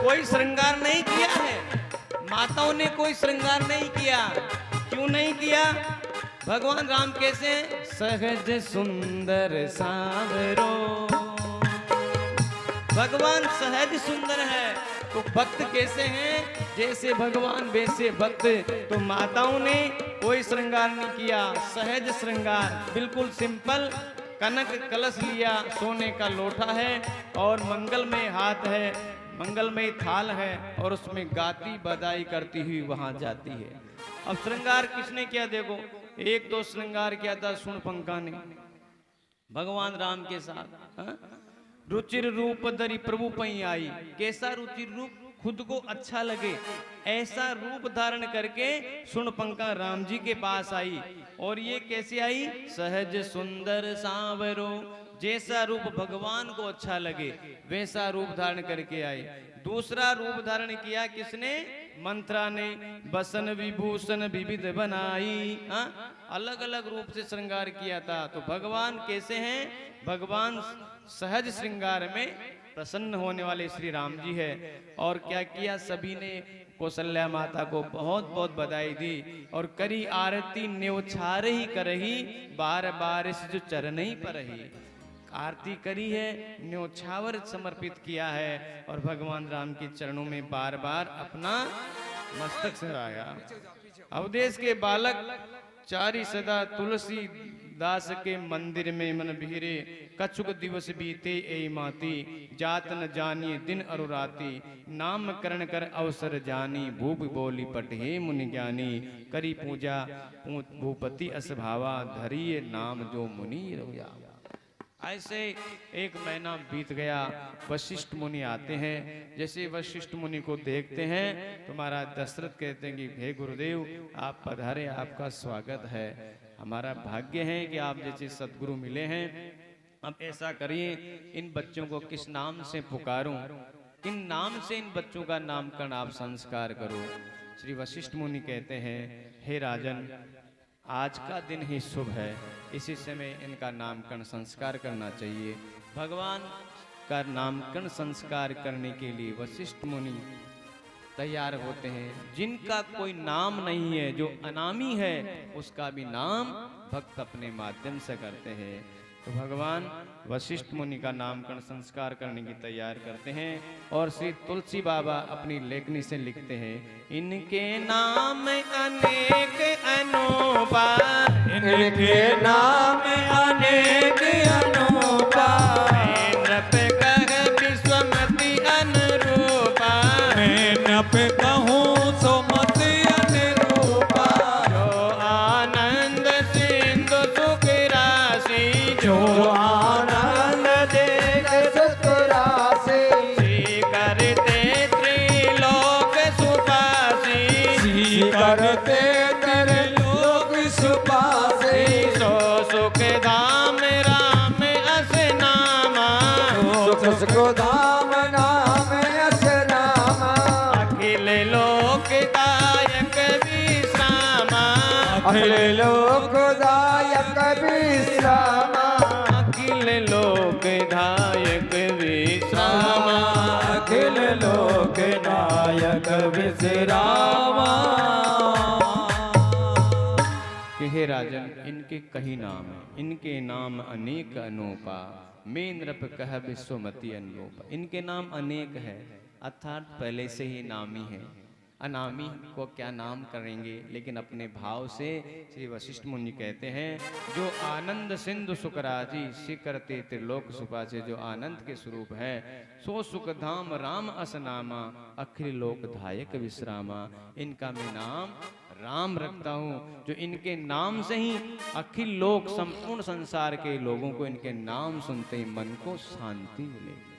कोई श्रृंगार नहीं किया है, माताओं ने कोई श्रृंगार नहीं किया। क्यों नहीं किया? भगवान राम कैसे हैं? सहज सुंदर सावरो। भगवान सहज सुंदर है, तो भक्त कैसे हैं? जैसे भगवान वैसे भक्त। तो माताओं ने कोई श्रृंगार नहीं किया, सहज श्रृंगार, बिल्कुल सिंपल। कनक कलश लिया, सोने का लोटा है और मंगलमय हाथ है, मंगलमय थाल है, और उसमें गाती बधाई करती हुई वहां जाती है। अब श्रृंगार किसने किया? देखो, एक तो श्रृंगार किया था शूर्पणखा ने भगवान राम के साथ। रुचिर रूप धरी प्रभु पई आई। कैसा रुचिर रूप? खुद को अच्छा लगे ऐसा रूप धारण करके शूर्पणखा राम जी के पास आई। और ये कैसे आई? सहज सुंदर सांवरो। जैसा रूप भगवान को अच्छा लगे वैसा रूप धारण करके आई। दूसरा रूप धारण किया किसने? मंत्रा ने। बसन विभूषण विविध बनाई। अलग अलग रूप से श्रृंगार किया था। तो भगवान कैसे हैं? भगवान सहज श्रृंगार में प्रसन्न होने वाले श्री राम जी है। और क्या किया? सभी ने कौशल्या माता को बहुत बहुत बधाई दी और करी आरती न्योछार ही करही, बार बार इस जो चरण ही पर ही। आरती करी है, न्योछावर समर्पित किया है और भगवान राम के चरणों में बार बार अपना मस्तक सिराया। अवधेश के बालक चारी सदा तुलसी दास के मंदिर में मन भीरे। कछुक दिवस बीते ए माती, जात न जानिए दिन अरुराती। नाम करण कर अवसर जानी, भूप बोली पट हे मुनि ज्ञानी। करी पूजा भूपति असभावा, धरिए नाम जो मुनि रोया। ऐसे एक महीना बीत गया। वशिष्ठ मुनि आते हैं। जैसे वशिष्ठ मुनि को देखते हैं तो महाराज दशरथ कहते हैं कि हे गुरुदेव, आप पधारे, आपका स्वागत है। हमारा भाग्य है कि आप जैसे सदगुरु मिले हैं। अब ऐसा करिए, इन बच्चों को किस नाम से पुकारूं, किन नाम से इन बच्चों का नामकरण आप संस्कार करो। श्री वशिष्ठ मुनि कहते हैं, हे राजन, आज का दिन ही शुभ है, इसी समय इनका नामकरण संस्कार करना चाहिए। भगवान का नामकरण संस्कार करने के लिए वशिष्ठ मुनि तैयार होते हैं। जिनका कोई नाम नहीं है, जो अनामी है, उसका भी नाम भक्त अपने माध्यम से करते हैं। तो भगवान वशिष्ठ मुनि का नामकरण संस्कार करने की तैयार करते हैं। और श्री तुलसी बाबा अपनी लेखनी से लिखते हैं, इनके नाम अनेक अनूपा, इनके नाम अनेक अनूपा। नृप कह विश्वमति अनुरूपा, नृप कहूँ सुमति अनुरूपा। जो आनंद सिंधु सुख राशि, जो आनंद देख सुख राशि। श्री करते त्रिलोक सुपासी, श्री करते तेरे लोक सुपासे। सो सुख धाम राम अस नामा, सुख धाम नाम अस नामा। अखिल लोक दायक विश्रामा, अखिल लोक दायक विश्रामा। अखिल लोक दायक विश्रामा। अखिल लोक नायक विश्रामा। कि हे राजन, इनके कई नाम हैं, इनके नाम अनेक अनूपा। मैं नृप कह विश्वमति अनुरूपा। इनके नाम अनेक है, अर्थात पहले से ही नामी है। अनामी को क्या नाम करेंगे, लेकिन अपने भाव से श्री वशिष्ठ मुनि कहते हैं, जो आनंद सिंधु सुखराजी, शिकरते त्रिलोक सुपासे। जो आनंद के स्वरूप है, सो सुख धाम राम असनामा, अखिल लोक धायक विश्रामा। इनका मैं नाम राम रखता हूँ। जो इनके नाम से ही अखिल लोक, संपूर्ण संसार के लोगों को इनके नाम सुनते ही मन को शांति मिलेगी।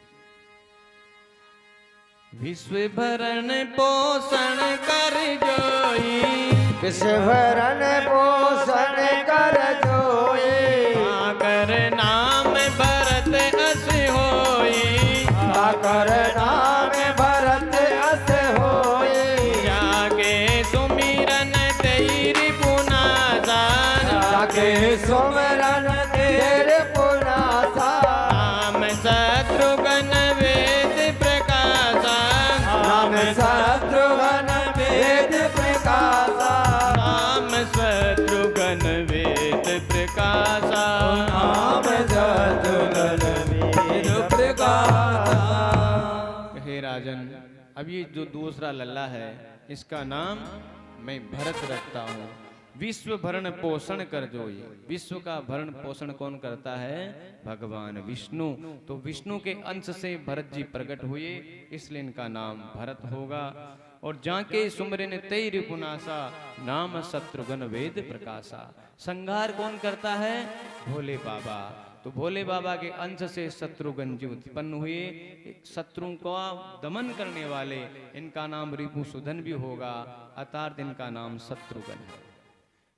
विश्व भरण पोषण कर जोई, विश्व भरण पोषण कर जोई। आकर नाम भरत अस होई, आकर नाम भरत अस होई। जागे सुमिरन तेरी पुनासा, जागे सुमिरन तेरे पुनासा। नाम शत्रुघ्न वेद प्रकाशा, हे राजन, अब ये जो दूसरा लल्ला है इसका नाम मैं भरत रखता हूँ। विश्व भरण पोषण कर जो ये, विश्व का भरण पोषण कौन करता है? भगवान विष्णु। तो विष्णु के अंश से भरत जी प्रकट हुए, इसलिए इनका नाम भरत होगा। और जाके सुमरन तै रिपुनासा, नाम शत्रुघ्न वेद प्रकाशा। संहार कौन करता है? भोले बाबा। तो भोले बाबा के अंश से शत्रुघ्न जी उत्पन्न हुए, शत्रुओं को दमन करने वाले। इनका नाम रिपुसूदन भी होगा, अर्थात इनका नाम शत्रुघ्न है।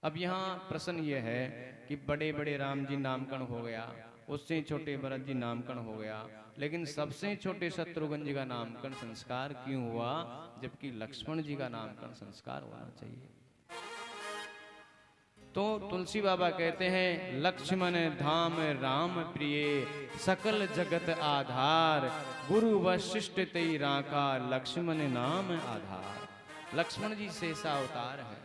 अब यहाँ प्रश्न ये है कि बड़े बड़े राम जी नामकरण हो गया, उससे छोटे भरत जी नामकरण हो गया, लेकिन सबसे छोटे शत्रुघ्न जी का नामकरण संस्कार क्यों हुआ, जबकि लक्ष्मण जी का नामकरण संस्कार होना चाहिए? तो तुलसी बाबा कहते हैं, लक्ष्मण धाम राम प्रिय, सकल जगत आधार, गुरु वशिष्ठ तेई राखा, लक्ष्मण नाम आधार। लक्ष्मण जी शेषा अवतार है,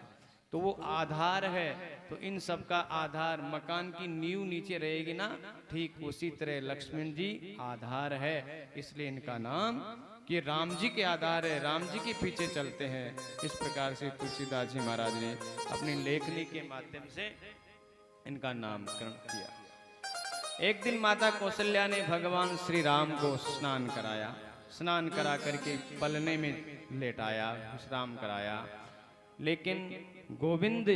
तो वो आधार है। तो इन सब का आधार, मकान की नींव नीचे रहेगी ना, ठीक उसी तरह लक्ष्मण जी आधार है। इसलिए इनका नाम कि राम जी के आधार है, राम जी के पीछे चलते हैं। इस प्रकार से तुलसीदास जी महाराज ने अपनी लेखनी के माध्यम से इनका नामकरण किया। एक दिन माता कौशल्या ने भगवान श्री राम को स्नान कराया, स्नान करा करके पलने में लेटाया, विश्राम कराया। लेकिन गोविंद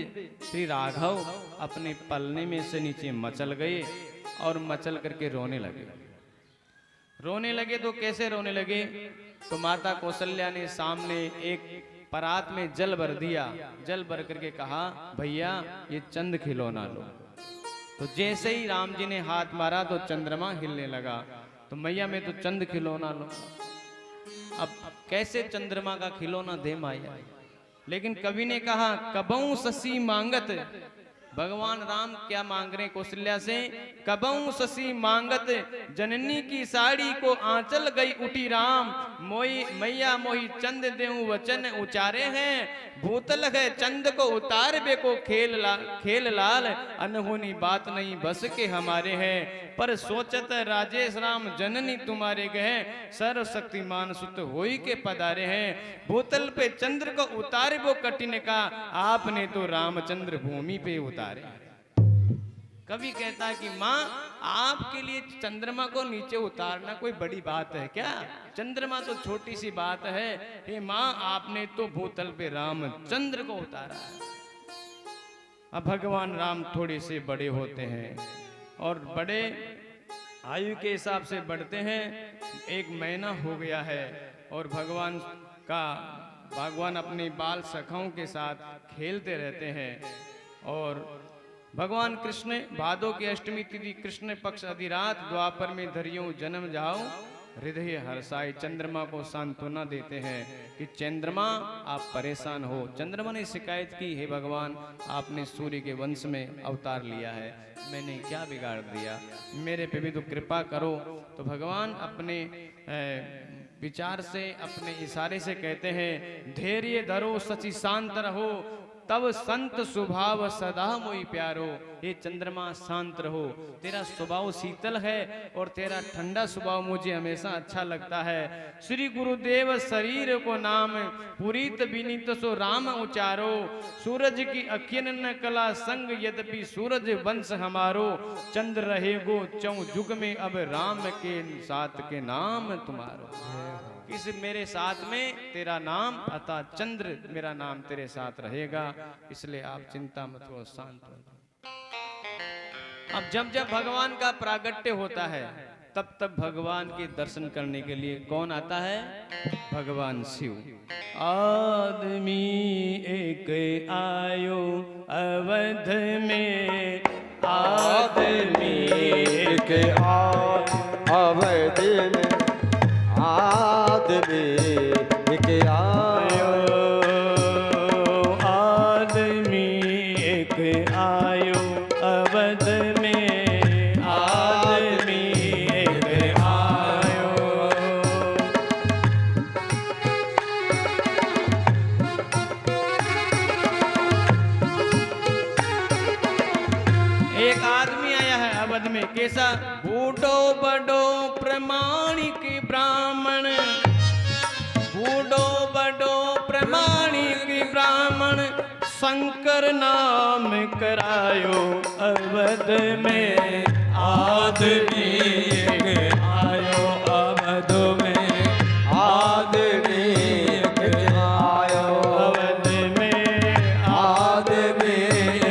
श्री राघव अपने पलने में से नीचे मचल गए और मचल करके रोने लगे। रोने लगे तो कैसे रोने लगे? तो माता कौशल्या ने सामने एक परात में जल भर दिया, जल भर करके कहा, भैया ये चंद खिलौना लो। तो जैसे ही राम जी ने हाथ मारा तो चंद्रमा हिलने लगा। तो मैया मैं तो चंद खिलौना लो। अब कैसे चंद्रमा का खिलौना दे माया? लेकिन कवि ने कहा, कबऊ शशि मांगत। भगवान राम क्या मांग रहे कौशल्या से? कबऊ शशि मांगत, जननी की साड़ी को आंचल गई उठी राम, मोई मैया मोही चंद देऊ वचन उचारे हैं, भूतल है चंद को उतार बे को खेल लाल, अनहोनी बात नहीं बस के हमारे हैं, पर सोचत राजेश राम जननी तुम्हारे गए, सर्व शक्तिमान सुत होई के पधारे हैं, भूतल पे चंद्र को उतारे वो कठिन का, आपने तो रामचंद्र भूमि पे उतारे। कवि कहता है कि माँ आपके लिए चंद्रमा को नीचे उतारना कोई बड़ी बात है क्या? चंद्रमा तो छोटी सी बात है। हे माँ आपने तो भूतल पे रामचंद्र को उतारा है। अब भगवान राम थोड़े से बड़े होते हैं और बड़े आयु के हिसाब से बढ़ते हैं। एक महीना हो गया है और भगवान अपने बाल सखाओं के साथ खेलते रहते हैं। और भगवान कृष्ण भादों की अष्टमी तिथि कृष्ण पक्ष अधिरात द्वापर में धरियो जन्म जाओ, हृदय हर्षाई। चंद्रमा को सांत्वना देते हैं कि चंद्रमा आप परेशान हो। चंद्रमा ने शिकायत की, हे भगवान आपने सूर्य के वंश में अवतार लिया है, मैंने क्या बिगाड़ दिया, मेरे पे भी तो कृपा करो। तो भगवान अपने विचार से, अपने इशारे से कहते हैं, धैर्य धरो सची शांत रहो, तब संत स्वभाव सदा मोई प्यारो। ये चंद्रमा शांत रहो, तेरा स्वभाव शीतल है और तेरा ठंडा स्वभाव मुझे हमेशा अच्छा लगता है। श्री गुरुदेव शरीर को नाम, पुरीत विनीत सो राम उचारो, सूरज की अखियन न कला संग, यद्यपि सूरज वंश हमारो, चंद्र रहेगो चौ जुग में अब राम के साथ के नाम तुम्हारो। इस मेरे साथ में तेरा नाम अतः चंद्र मेरा नाम तेरे साथ रहेगा, इसलिए आप चिंता मत करो, शांत हो। अब जब जब भगवान का प्रागट्य होता है तब तब भगवान के दर्शन करने के लिए कौन आता है? भगवान शिव। आदमी एक आयो अवध में, आदमी एक अवध में, आदमी एक आयो, आदमी एक आयो अवध में, आदमी एक आयो। एक आदमी आया है अवध में, कैसा? बूढ़ो बड़ो प्रमाणिक ब्राह्मण, शंकर नाम करायो अवध में, आदमी एक आयो अवध में, आदमी एक आयो अवध में, आदमी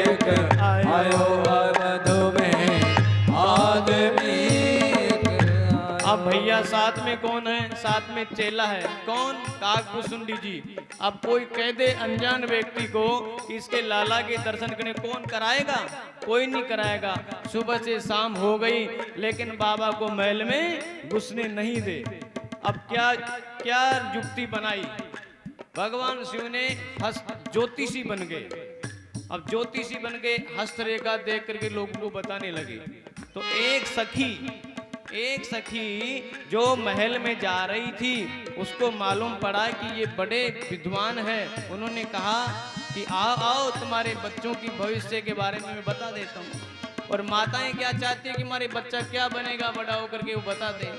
एक आयो अवध में, आदमी एक आयो। अब भैया साथ में कौन है? साथ में चेला है। कौन? काकभूसुंडी जी। अब कोई कह दे अनजान व्यक्ति को कि इसके लाला के दर्शन करने, कौन कराएगा? कोई नहीं कराएगा। सुबह से शाम हो गई लेकिन बाबा को महल में घुसने नहीं दे। अब क्या क्या युक्ति बनाई? भगवान शिव ने ज्योतिषी बन गए। अब ज्योतिषी बन के हस्तरेखा देख करके लोगों को बताने लगे। तो एक सखी जो महल में जा रही थी, उसको मालूम पड़ा कि ये बड़े विद्वान हैं। उन्होंने कहा कि आओ तुम्हारे बच्चों की भविष्य के बारे में मैं बता देता हूँ। और माताएं क्या चाहती है कि हमारे बच्चा क्या बनेगा बड़ा होकर के, वो बता दे।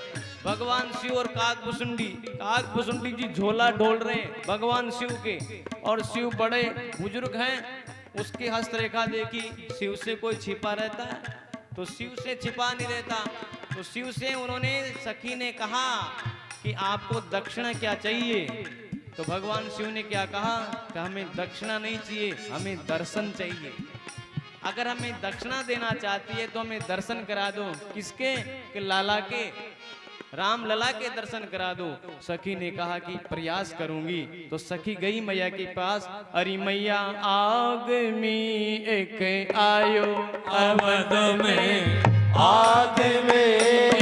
भगवान शिव और काकभूसुंडी जी झोला ढोल रहे हैं भगवान शिव के, और शिव बड़े बुजुर्ग हैं। उसकी हस्तरेखा देखी, शिव से कोई छिपा रहता है? तो शिव से छिपा नहीं रहता। तो शिव से उन्होंने, सखी ने कहा कि आपको दक्षिणा क्या चाहिए? तो भगवान शिव ने क्या कहा कि हमें दक्षिणा नहीं चाहिए, हमें दर्शन चाहिए। अगर हमें दक्षिणा देना चाहती है तो हमें दर्शन करा दो। किसके? कि लाला के, राम लला के दर्शन करा दो। सखी ने कहा कि प्रयास करूंगी। तो सखी गई मैया के पास। अरे मैया आगमी एक आयो अवध में, आदमी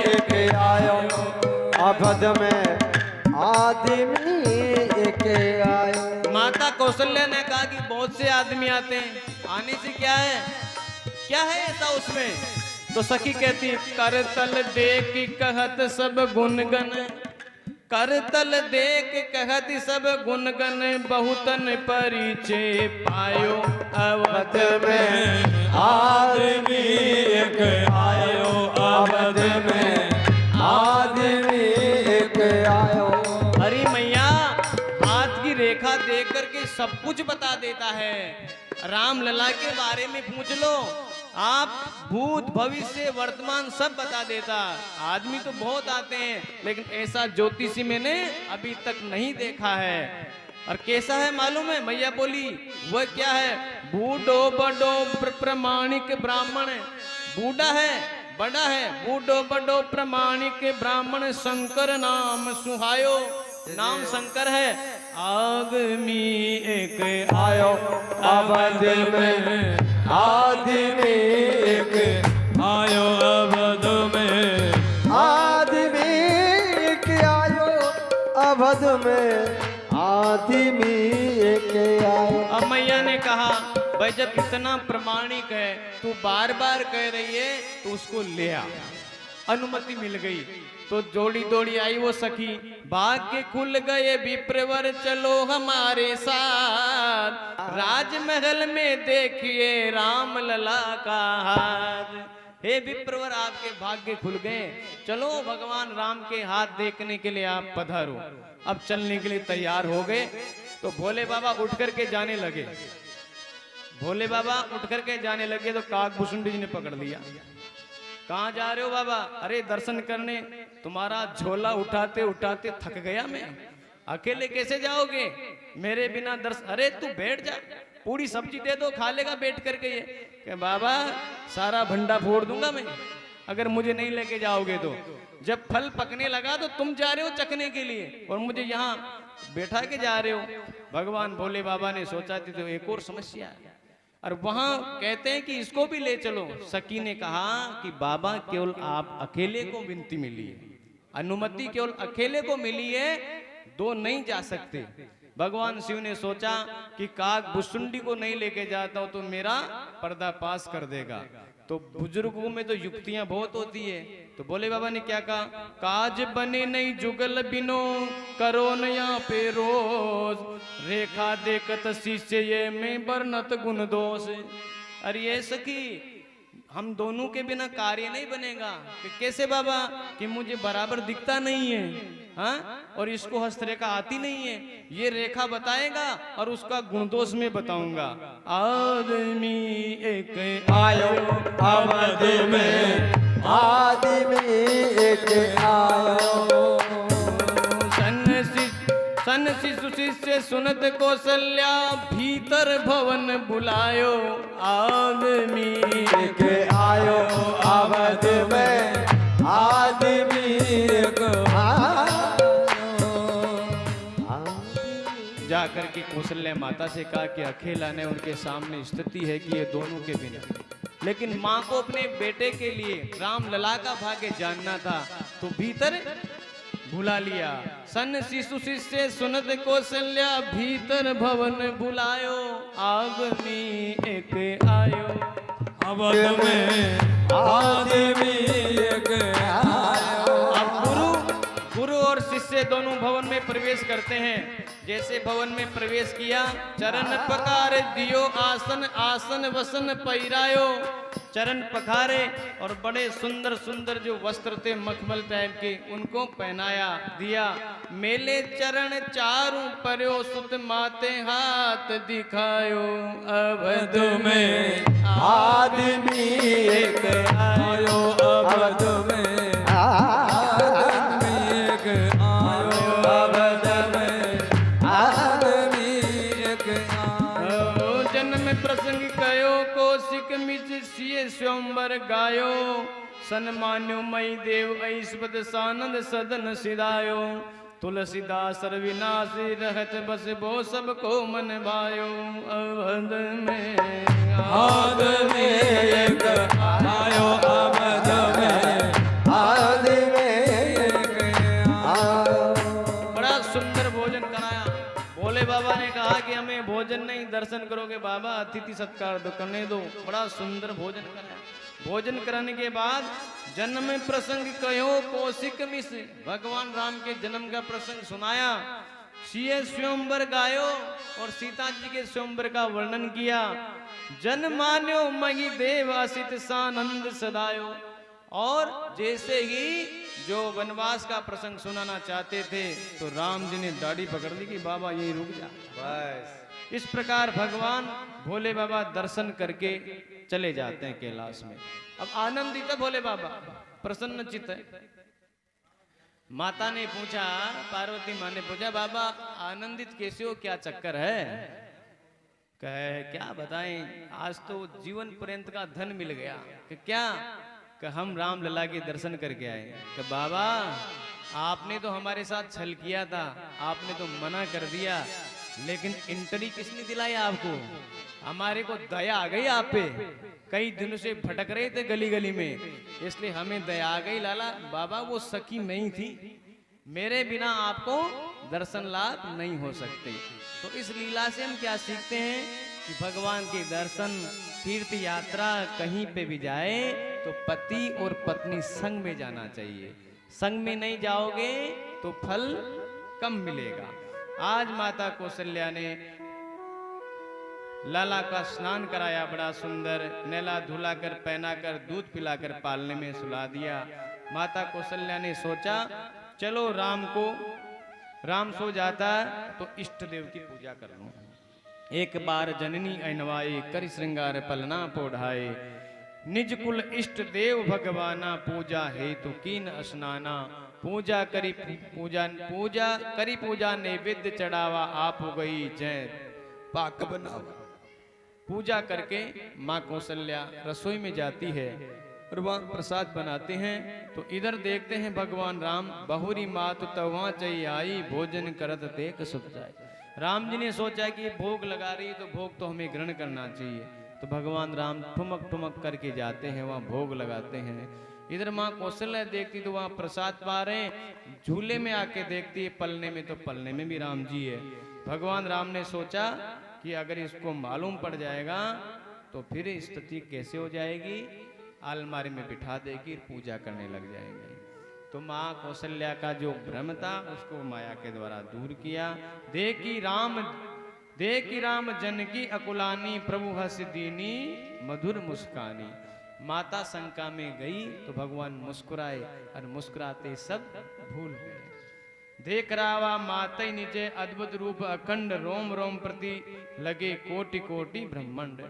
एक आयो अवध में, आदमी एक आयो। माता कौशल्या ने कहा कि बहुत से आदमी आते हैं, आने से क्या है ऐसा उसमें? तो सखी कहती, करतल देख कहत सब गुणगन, करतल देख कहत सब गुणगन, बहुतन परिचय पायो अवध में, आदमी एक आयो अवध में, आदमी एक आयो। अरे मैया हाथ की रेखा देख करके सब कुछ बता देता है। राम लला के बारे में पूछ लो, आप भूत भविष्य वर्तमान सब बता देता। आदमी तो बहुत आते हैं लेकिन ऐसा ज्योतिषी मैंने अभी तक नहीं देखा है। और कैसा है मालूम है? मैया बोली, वह क्या है? बूढ़ो बड़ो प्रमाणिक ब्राह्मण, बूढ़ा है बड़ा है, बूढ़ो बड़ो प्रमाणिक ब्राह्मण, शंकर नाम सुहायो, नाम शंकर है। आगमी एक आयो अवध में, आदमी एक आयो अवध में, आदमी एक आयो अवध में, आदमी एक आयो। अब मैया ने कहा, भाई जब इतना प्रमाणिक है, तू बार बार कह रही है तो उसको ले आ। अनुमति मिल गई। तो जोड़ी दौड़ी आई वो सखी, भाग्य खुल गए विप्रवर, चलो हमारे साथ, राजमहल में देखिए राम लला का हाथ। हे विप्रवर, आपके भाग्य खुल गए, चलो भगवान राम के हाथ देखने के लिए आप पधारो। अब चलने के लिए तैयार हो गए। तो भोले बाबा उठ करके जाने लगे। भोले बाबा उठ करके जाने लगे तो काकभूसुंडी जी ने पकड़ लिया। कहाँ जा रहे हो बाबा? अरे दर्शन करने। तुम्हारा झोला उठाते उठाते थक गया मैं, अकेले कैसे जाओगे मेरे बिना दर्शन? अरे तू बैठ जा, पूरी सब्जी दे दो, खा लेगा बैठ करके। ये कि बाबा सारा भंडा फोड़ दूंगा मैं अगर मुझे नहीं लेके जाओगे तो। जब फल पकने लगा तो तुम जा रहे हो चखने के लिए और मुझे यहाँ बैठा के जा रहे हो। भगवान भोले बाबा ने सोचा थी तो एक और समस्या है, और वहां कहते हैं कि इसको भी ले चलो। सखी ने कहा कि बाबा केवल आप अकेले को विनती मिली है, अनुमति केवल अकेले को मिली है, दो नहीं जा सकते। भगवान शिव ने सोचा कि काकभूसुंडी को नहीं लेके जाता हूं तो मेरा पर्दाफाश कर देगा। तो बुजुर्गों में तो युक्तियां बहुत होती है। तो भोले बाबा ने क्या कहा, काज बने नहीं जुगल बिनो, करो नया पे रोज, रेखा देखत शिष्य ये में बरनत गुण दोष। अरे ये सखी, हम दोनों के बिना कार्य नहीं बनेगा। कि कैसे बाबा? कि मुझे बराबर दिखता नहीं है, हाँ, और इसको हस्तरेखा आती नहीं है। ये रेखा बताएगा और उसका गुण दोष में बताऊंगा। आदमी एक आयो अवध में, आदमी एक आयो। सन शिशु शिष्य सुनत कौशल्या, भीतर भवन बुलायो। आदमी एक आयो अवध में, आदमी एक आयो। जाकर के कौशल्या माता से कहा कि अकेला ने उनके सामने स्थिति है कि ये दोनों के बिना। लेकिन माँ को अपने बेटे के लिए राम लला का भाग्य जानना था, तो भीतर बुला लिया। सन शिशु शिष्य सुनत कौशल्या, भीतर भवन बुलायो। आदमी एक आयो अवध में, आदमी एक आयो। अब गुरु और शिष्य दोनों भवन में प्रवेश करते हैं। जैसे भवन में प्रवेश किया, चरण पखारे दियो आसन, आसन वसन पहिरायो। चरण पखारे और बड़े सुंदर सुंदर जो वस्त्र थे मखमल टाइप के, उनको पहनाया दिया। मेले चरण चारों पर्यो, सुत माते हाथ दिखायो। अवध में आदमी एक आयो अवध में, आदमी एक आयो अवध में, आदमी एक आयो। जन्म प्रसंग कयो, कौशिक मिच सिय स्वयंवर गायो। सन्मान्यो मई देव ऐश्वत सानंद सदन सिदायो। तुलसीदास विनाशी रहत बस बो सबको मन भायो। अवध में आदमी एक आयो अवध में, आदमी एक आयो। बड़ा सुंदर भोजन कराया। भोले बाबा ने कहा कि हमें भोजन नहीं, दर्शन करोगे बाबा, अतिथि सत्कार तो करने दो। बड़ा सुंदर भोजन कराया। भोजन कराने के बाद जन्म प्रसंग कहो कौशिक मिस, भगवान राम के जन्म का प्रसंग सुनाया। सिय स्वयंवर गायो और सीता जी के स्वयंवर का वर्णन किया। जन मान्यो मही देव असित सानंद सदायो। और जैसे ही जो वनवास का प्रसंग सुनाना चाहते थे, तो राम जी ने दाढ़ी पकड़ ली कि बाबा यही रुक जा बस। इस प्रकार भगवान भोले बाबा दर्शन करके चले जाते हैं कैलाश में। अब आनंदित है भोले बाबा, प्रसन्न चित्त है। माता ने पूछा, पार्वती माँ ने पूछा, बाबा आनंदित कैसे हो, क्या चक्कर है? कहे क्या बताएं, आज तो जीवन पर्यंत का धन मिल गया। कि क्या? कि हम राम लला के दर्शन करके आए। कि बाबा आपने तो हमारे साथ छल किया था, आपने तो मना कर दिया, लेकिन इंटरी किसने दिलाई आपको? हमारे को दया आ गई आप पे। कई दिनों से भटक रहे थे गली गली में, इसलिए हमें दया आ गई लाला। बाबा वो सखी नहीं थी, मेरे बिना आपको दर्शन लाभ नहीं हो सकते। तो इस लीला से हम क्या सीखते हैं कि भगवान के दर्शन, तीर्थ यात्रा कहीं पे भी जाए तो पति और पत्नी संग में जाना चाहिए। संग में नहीं जाओगे तो फल कम मिलेगा। आज माता कौशल्या ने लाला का स्नान कराया, बड़ा सुंदर नैला धुलाकर, पहनाकर, दूध पिलाकर, पालने में सुला दिया। माता कौशल्या ने सोचा चलो राम सो जाता तो इष्ट देव की पूजा कर लूं। एक बार जननी अनवाई, कर श्रृंगार पलना पोढ़ाए। निज कुल इष्ट देव भगवाना, पूजा हेतु कीन स्नाना। पूजा करी पूजा नैवेद्य चढ़ावा, आप हो गई जय पाक बनावा। पूजा करके माँ कौशल्या रसोई में जाती है और वहाँ प्रसाद बनाते हैं। तो इधर देखते हैं भगवान राम, बहुरी मात तवा चई आई, भोजन करत देख सुख जाए। राम जी ने सोचा कि भोग लगा रही तो भोग तो हमें ग्रहण करना चाहिए। तो भगवान राम ठुमक ठुमक करके जाते हैं, वहाँ भोग लगाते हैं। इधर माँ कौशल्या देखती तो वहाँ प्रसाद पा रहे हैं। झूले में आके देखती है पलने में, तो पलने में भी राम जी है। भगवान राम ने सोचा कि अगर इसको मालूम पड़ जाएगा तो फिर स्थिति कैसे हो जाएगी, अलमारी में बिठा देगी, पूजा करने लग जाएंगे। तो माँ कौशल्या का जो भ्रम था उसको माया के द्वारा दूर किया। देखी राम जनकी अकुलानी, प्रभु हस दीनी मधुर मुस्कानी। माता शंका में गई तो भगवान मुस्कुराए और मुस्कुराते सब भूल गए। देख रावा मातई निजे अद्भुत रूप अखंड रोम रोम प्रति लगे कोटि कोटि ब्रह्मांड।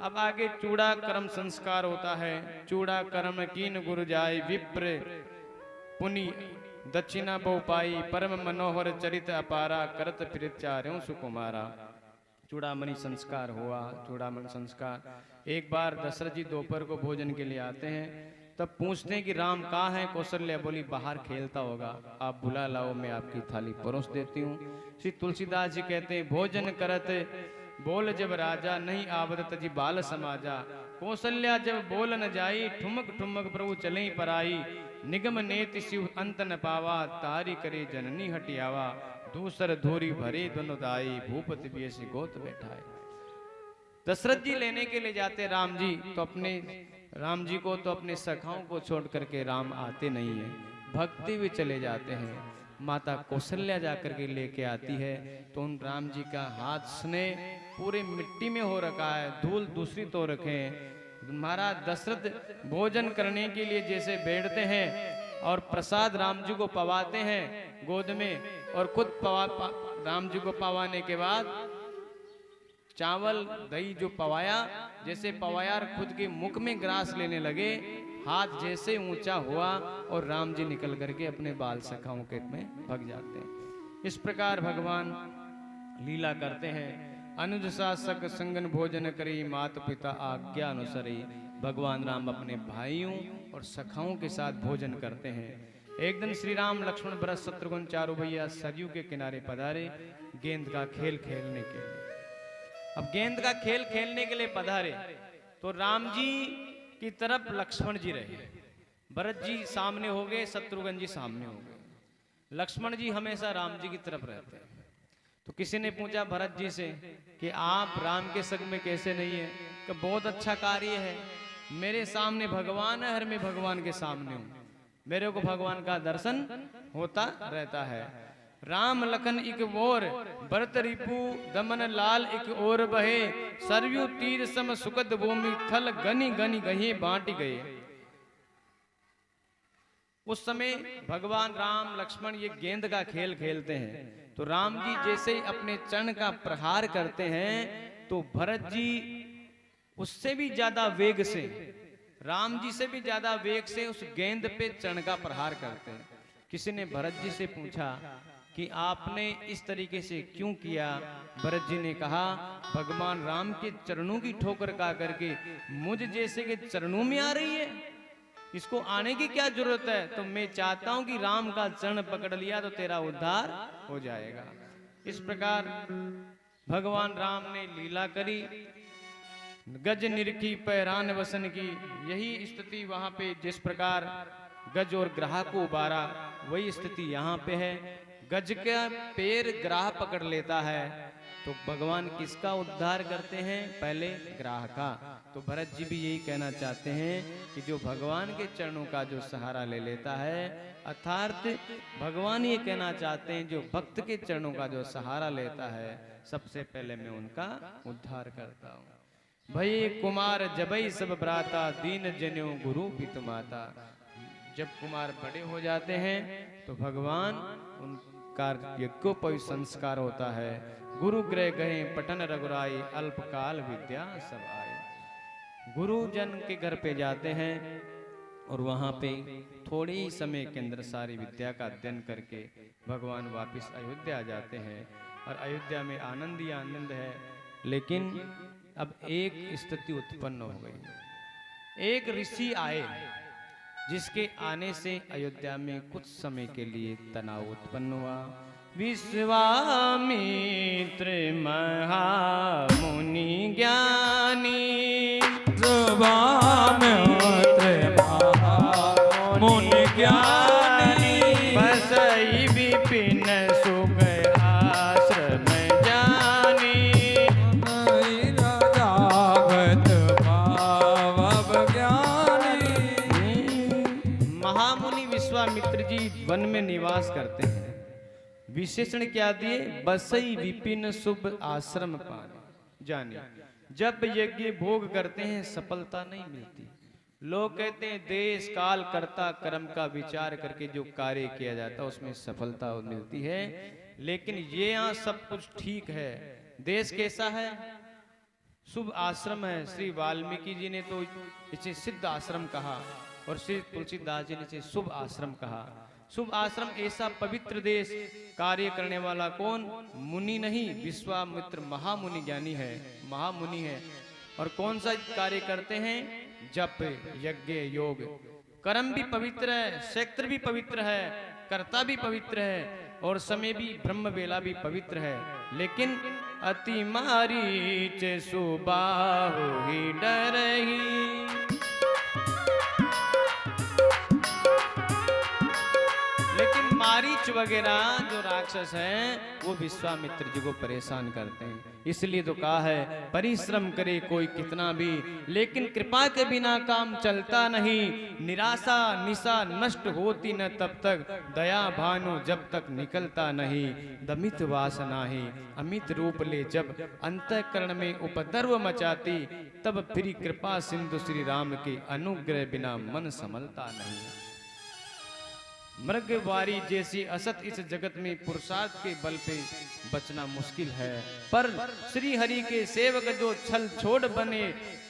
अब आगे चूड़ा कर्म संस्कार होता है। चूड़ा कर्म कीन गुरु जाय विप्र पुनि दक्षिणा बहु पाई परम मनोहर चरित अपारा करत फिर चार्यों सुकुमारा। चूड़ामणि संस्कार हुआ। चूड़ामणि संस्कार एक बार दशरथ जी दोपहर को भोजन के लिए आते हैं, तब पूछते हैं कि राम कहाँ है। कौशल्या बोली बाहर खेलता होगा, आप बुला लाओ, मैं आपकी थाली परोस देती हूँ। श्री तुलसीदास जी कहते हैं भोजन करत बोल जब राजा नहीं आवरत जी बाल समाजा। कौशल्या जब बोल न जाई ठुमक ठुमक प्रभु चले पर आई। निगम नेति शिव अंत न पावा तारी करे जननी हटियावा। दूसर धोरी भरे दोनों भूपति बेसी गोत बैठाए। दशरथ जी लेने के लिए जाते राम जी तो अपने सखाओं को छोड़ करके राम आते नहीं है, भक्ति भी चले जाते हैं। माता कौशल्या जाकर के लेके आती है तो उन राम जी का हाथ स्नेह पूरे मिट्टी में हो रखा है, धूल दूषित हो रखे हैं। महाराज दशरथ भोजन करने के लिए जैसे बैठते हैं और प्रसाद राम जी को पवाते हैं गोद में, और खुद राम जी को पवाने के बाद चावल दही जो पवाया, जैसे पवाया और खुद के मुख में ग्रास लेने लगे, हाथ जैसे ऊंचा हुआ और राम जी निकल करके अपने बाल सखाओं के में भग जाते हैं। इस प्रकार भगवान लीला करते हैं। अनुज शासक संगन भोजन करी मात पिता आज्ञा अनुसरी। भगवान राम अपने भाइयों और सखाओं के साथ भोजन करते हैं। एक दिन श्री राम लक्ष्मण भरत शत्रुघ्न चारों भैया सरयू के किनारे पधारे गेंद का खेल खेलने के लिए। अब गेंद का खेल खेलने के लिए पधारे तो राम जी की तरफ लक्ष्मण जी रहे, भरत जी सामने हो गए, शत्रुघ्न जी सामने हो गए। लक्ष्मण जी हमेशा राम जी की तरफ रहते हैं। तो किसी ने पूछा भरत जी से कि आप राम के संग में कैसे नहीं है? कि बहुत अच्छा कार्य है, मेरे सामने भगवान है और मैं भगवान के सामने हूँ, मेरे को भगवान का दर्शन होता रहता है। राम लखन एक ओर भरत रिपु दमन लाल एक ओर बहे। सरयू तीर सम सुखद भूमि थल गनी गनी गहे बांट गए। उस समय भगवान राम लक्ष्मण ये गेंद का खेल खेलते हैं तो राम जी जैसे अपने चरण का प्रहार करते हैं तो भरत जी उससे भी ज्यादा वेग से, राम जी से भी ज्यादा वेग से उस गेंद पे चरण का प्रहार करते हैं। किसी ने भरत जी से पूछा कि आपने इस तरीके से क्यों किया? भरत जी ने कहा भगवान राम के चरणों की ठोकर खा करके मुझ जैसे के चरणों में आ रही है, इसको आने की क्या जरूरत है? तो मैं चाहता हूं कि राम का चरण पकड़ लिया तो तेरा उद्धार हो जाएगा। इस प्रकार भगवान राम ने लीला करी। गज निरखी पैरान वसन की, यही स्थिति वहां पे जिस प्रकार गज और ग्राह को उबारा वही स्थिति यहाँ पे है। गज का पैर ग्राह पकड़ लेता है तो भगवान किसका उद्धार करते हैं? पहले ग्राह का। तो भरत जी भी यही कहना चाहते हैं कि जो भगवान के चरणों का जो सहारा ले लेता है, अर्थात भगवान ये कहना चाहते हैं जो भक्त के चरणों का जो सहारा लेता है सबसे पहले मैं उनका उद्धार करता हूँ। भई कुमार जबई सब भ्राता दीन जन्यो गुरु पित माता। जब कुमार बड़े हो जाते हैं तो भगवान उनका यज्ञोपवी संस्कार होता है। गुरु गृह गए पठन रघुराई अल्पकाल विद्या सब आए। गुरुजन के घर पे जाते हैं और वहां पे थोड़े ही समय के अंदर सारी विद्या का अध्ययन करके भगवान वापस अयोध्या आ जाते हैं और अयोध्या में आनंद ही आनंद है। लेकिन अब एक स्थिति उत्पन्न हो गई। एक ऋषि आए जिसके आने से अयोध्या में कुछ समय के लिए तनाव उत्पन्न हुआ। विश्वामित्र महामुनि ज्ञानी, विश्वामित्र महामुनि ज्ञानी, बसई विपिन सुख आश्रम जानी। जागत भाव ज्ञानी। महामुनि विश्वामित्र जी वन में निवास करते हैं। विशेषण क्या दिए? बसई विपिन शुभ आश्रम पानी जानी। जब यज्ञ भोग करते हैं सफलता नहीं मिलती, लोग कहते हैं देश काल कर्ता कर्म का विचार करके जो कार्य किया जाता है उसमें सफलता मिलती है, लेकिन ये यहाँ सब कुछ ठीक है। देश कैसा है? शुभ आश्रम है। श्री वाल्मीकि जी ने तो इसे सिद्ध आश्रम कहा और श्री तुलसीदास जी ने इसे शुभ आश्रम कहा। शुभ आश्रम ऐसा पवित्र देश, कार्य करने वाला कौन? मुनि नहीं, विश्वामित्र महामुनि ज्ञानी है, महामुनि है। और कौन सा कार्य करते हैं? जप, यज्ञ, योग। कर्म भी पवित्र है, क्षेत्र भी पवित्र है, कर्ता भी पवित्र है और समय भी, ब्रह्म वेला भी पवित्र है। लेकिन अति मारीच सुबाहु ही डरहि, लेकिन मारीच वगैरह जो राक्षस हैं वो विश्वामित्र जी को परेशान करते हैं। इसलिए तो कहा है परिश्रम करे कोई कितना भी, लेकिन कृपा के बिना काम चलता नहीं। निराशा निशा नष्ट होती न तब तक, दया भानु जब तक निकलता नहीं। दमित वासना ही अमित रूप ले जब, अंतःकरण में उपद्रव मचाती, तब फिर कृपा सिंधु श्री राम के अनुग्रह बिना मन संभलता नहीं। मृगवारी जैसी असत इस जगत में पुरुषार्थ के बल पे बचना मुश्किल है, पर श्री हरि के सेवक जो छल छोड़ बने,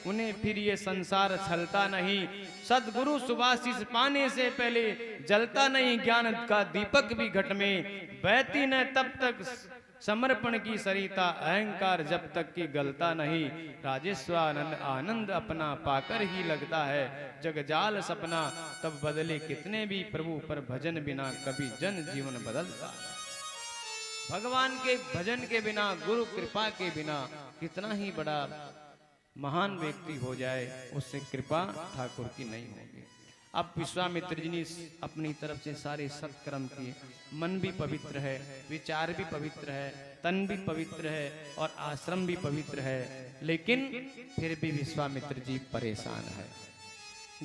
उन्हें फिर ये संसार छलता नहीं। सदगुरु सुभाषिष पाने से पहले जलता नहीं ज्ञान का दीपक भी घट में, बहती न तब तक समर्पण की सरिता, अहंकार जब तक कि गलता नहीं। राजेश्वरानंद आनंद अपना पाकर ही लगता है, जगजाल सपना तब बदले कितने भी, प्रभु पर भजन बिना कभी जन जीवन बदलता। भगवान के भजन के बिना, गुरु कृपा के बिना कितना ही बड़ा महान व्यक्ति हो जाए, उससे कृपा ठाकुर की नहीं होगी। अब विश्वामित्र जी ने अपनी तरफ से सारे सत्कर्म किए, मन भी पवित्र है, विचार भी पवित्र है, तन भी पवित्र है और आश्रम भी पवित्र है, लेकिन फिर भी विश्वामित्र जी परेशान है।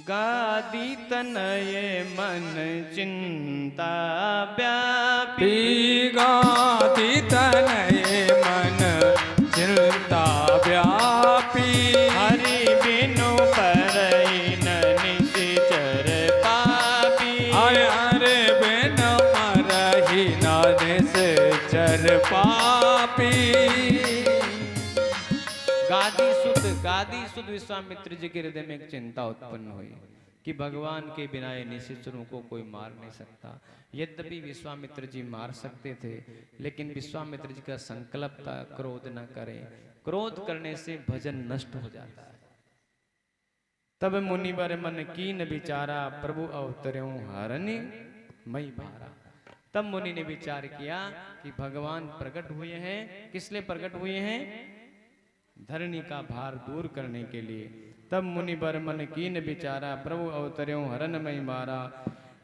गादी तनये मन चिंता व्यापी, गादी तनये मन चिंता व्यापी, हरि बिनु परई न निश्चर पापी, हरे बिन मरहि न निश्चर पापी। गादी सुध विश्वामित्र जी के हृदय में एक चिंता उत्पन्न हुई कि भगवान के बिना ये निशाचरों को कोई मार नहीं सकता। यद्यपि विश्वामित्र जी मार सकते थे, लेकिन विश्वामित्र जी का संकल्प था क्रोध न करें, क्रोध करने से भजन नष्ट हो जाता है। तब मुनिवर मन कीन विचारा, प्रभु अवतर्यों हरनि मई भारा। तब मुनि ने विचार किया कि भगवान प्रकट हुए हैं, किस लिए प्रकट हुए हैं? धरणी का भार दूर करने के लिए। तब मुनिवर मन कीन विचारा, प्रभु अवतर्यों हरन मई मारा।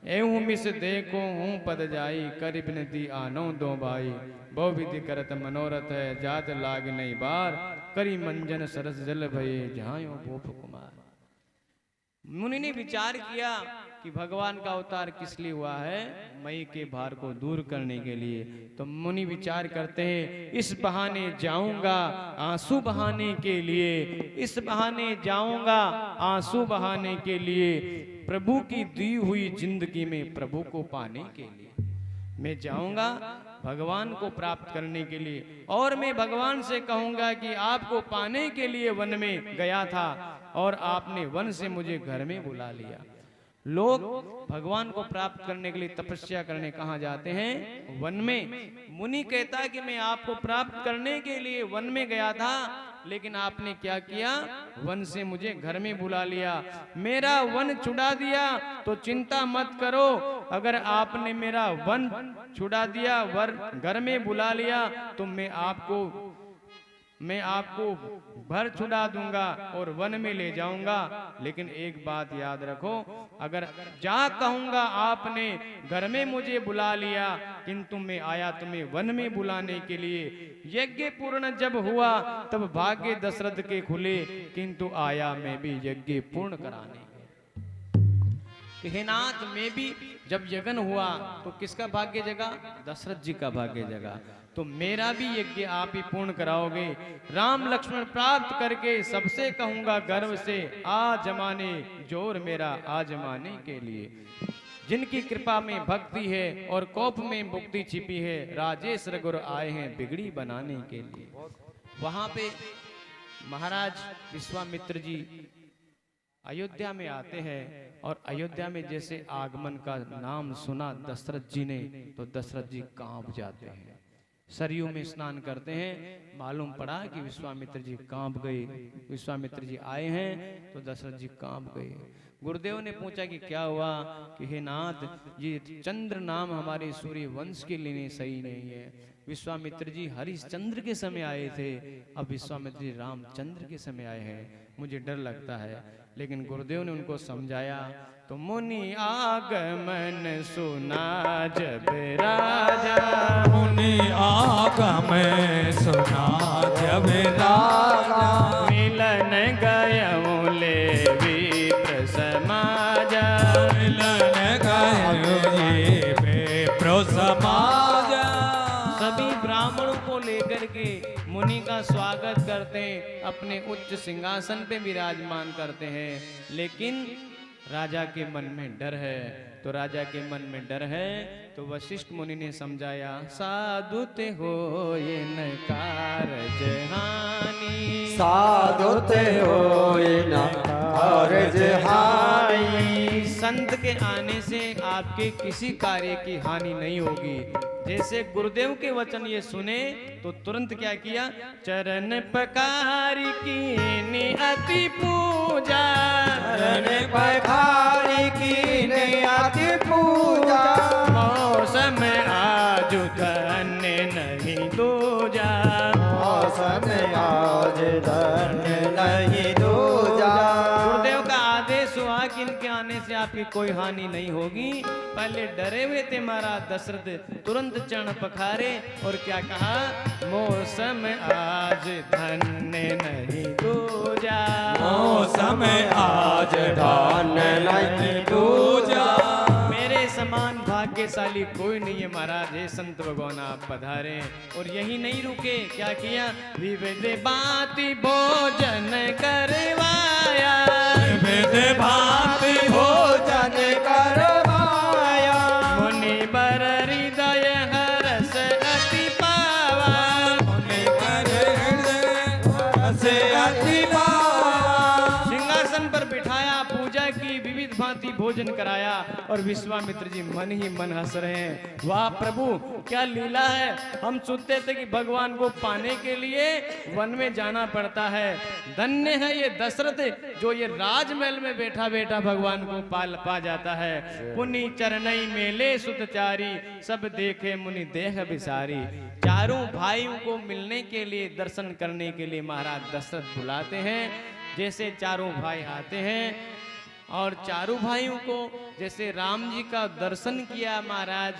एहूं मिस देखो हूँ पद जाई, कर बिनती आनो दो भाई। बहु विधि करत मनोरथ है, जात लाग नहीं बार। करी मंजन सरस जल भये, झायो गोप कुमार। मुनि ने विचार किया कि भगवान का अवतार किस लिए हुआ है? मई के भार को दूर करने के लिए। तो मुनि विचार करते हैं इस बहाने जाऊंगा आंसू बहाने के लिए, इस बहाने जाऊंगा आंसू बहाने के लिए, प्रभु की दी हुई जिंदगी में प्रभु को पाने के लिए मैं जाऊंगा, भगवान को प्राप्त करने के लिए। और मैं भगवान से कहूंगा कि आपको पाने के लिए वन में गया था और आपने वन से मुझे घर में बुला लिया। लोग भगवान को प्राप्त करने के लिए तपस्या करने कहाँ जाते हैं? वन में। मुनि कहता है कि मैं आपको प्राप्त करने के लिए वन में गया था, लेकिन आपने क्या किया? वन से मुझे घर में बुला लिया, मेरा वन छुड़ा दिया। तो चिंता मत करो, अगर आपने मेरा वन छुड़ा दिया, घर में बुला लिया, तो मैं आपको भर छुड़ा दूंगा और वन में ले जाऊंगा। लेकिन एक बात याद रखो, अगर जा कहूंगा आपने घर में मुझे बुला लिया, किंतु मैं आया तुम्हें वन में बुलाने के लिए। यज्ञ पूर्ण जब हुआ तब भाग्य दशरथ के खुले, किंतु आया मैं भी यज्ञ पूर्ण कराने। हेनाथ में भी जब यज्ञ हुआ तो किसका भाग्य जगा? दशरथ जी का भाग्य जगा। तो मेरा भी यज्ञ आप ही पूर्ण कराओगे। राम लक्ष्मण प्राप्त करके सबसे कहूंगा गर्व से, आ जमाने जोर मेरा आजमाने के लिए। जिनकी कृपा में भक्ति है और कोप में मुक्ति छिपी है, राजेश रघुर आए हैं बिगड़ी बनाने के लिए। वहां पे महाराज विश्वामित्र जी अयोध्या में आते हैं और अयोध्या में जैसे आगमन का नाम सुना दशरथ जी ने तो दशरथ जी कांप जाते हैं। सरयू में स्नान करते हैं, मालूम पड़ा कि विश्वामित्र जी कांप गए। विश्वामित्र जी आए हैं तो दशरथ जी कांप गए। गुरुदेव ने पूछा कि क्या हुआ, कि हे नाथ, ये चंद्र नाम हमारे सूर्य वंश के लिए सही नहीं है। विश्वामित्र जी हरिश्चंद्र के समय आए थे, अब विश्वामित्र जी रामचंद्र के समय आए हैं, मुझे डर लगता है। लेकिन गुरुदेव ने उनको समझाया। तो मुनि आगमन सुना जब राजा, मुनि आगमन सुना जब राजा, मिलन गयऊं ले विप्र समाजा, मिलन गए विप्र समाजा। सभी ब्राह्मणों को लेकर के मुनि का स्वागत करते हैं, अपने उच्च सिंहासन पे विराजमान करते हैं। लेकिन राजा के मन में डर है। तो राजा के मन में डर है तो वशिष्ठ मुनि ने समझाया, साधु ते हो ये न कारज हानि, साधु ते हो ये न कारज हानि। संत के आने से आपके किसी कार्य की हानि नहीं होगी। जैसे गुरुदेव के वचन ये सुने तो तुरंत क्या किया, चरण पकारी की अति पूजा, चरण पखारी की अति पूजा, मौसम आज धन्य नहीं दूजा, मौसम आज धन्य नहीं दूजा। गुरुदेव का आदेश हुआ कि इनके आने से आपकी कोई हानि नहीं होगी। पहले डरे हुए थे महाराज दशरथ, तुरंत चरण पखारे और क्या कहा, मौसम आज धन्य नहीं दूजा, मौसम आज धन्य नहीं दूजा। मेरे समान भाग्यशाली कोई नहीं है महाराज, हे संत भगवान आप पधारे। और यही नहीं रुके, क्या किया, विविध भांति भोजन करवाया, विविध भांति भोजन करवाया, मुनि बर हृदय हरस अति पावा, मुनि बर हृदय से अति पावा। सिंहासन पर बिठाया, पूजा की, विविध भांति भोजन कराया और विश्वामित्र जी मन ही मन हंस रहे हैं। वाह प्रभु क्या लीला है, हम सोचते थे कि भगवान को पाने के लिए वन में जाना पड़ता है। धन्य है ये दशरथ जो ये राजमहल में बैठा बैठा भगवान को पा जाता है। पुनि चरणई मेले सुतचारी, सब देखे मुनि देह बिसारी। चारों भाइयों को मिलने के लिए, दर्शन करने के लिए महाराज दशरथ बुलाते हैं। जैसे चारों भाई आते हैं और चारों भाइयों को जैसे राम जी का दर्शन किया महाराज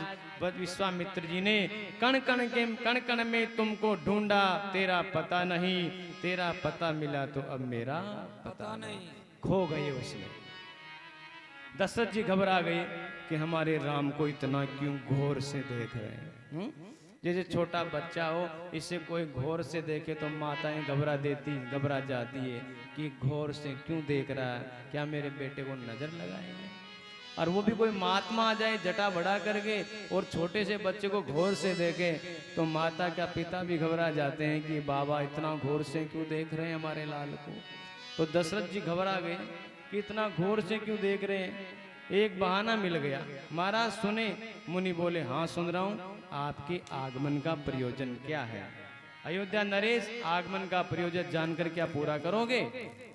विश्वामित्र जी ने, कण कण में तुमको ढूंढा, तेरा पता नहीं, तेरा पता मिला तो अब मेरा पता नहीं। खो गए उसमें। दशरथ जी घबरा गए कि हमारे राम को इतना क्यों घोर से देख रहे हैं। जैसे छोटा बच्चा हो, इसे कोई घोर से देखे तो माताएं घबरा जाती है कि घोर से क्यों देख रहा है, क्या मेरे बेटे को नजर लगाएंगे। और वो भी कोई महात्मा आ जाए जटा बड़ा करके और छोटे से बच्चे को घोर से देखे तो माता का पिता भी घबरा जाते हैं कि बाबा इतना घोर से क्यों देख रहे हैं हमारे लाल को। तो दशरथ जी घबरा गए कि इतना घोर से क्यों देख रहे हैं। एक बहाना मिल गया, महाराज सुने। मुनि बोले, हाँ सुन रहा हूँ, आपके आगमन का प्रयोजन क्या है। अयोध्या नरेश, आगमन का प्रयोजन जानकर क्या पूरा करोगे।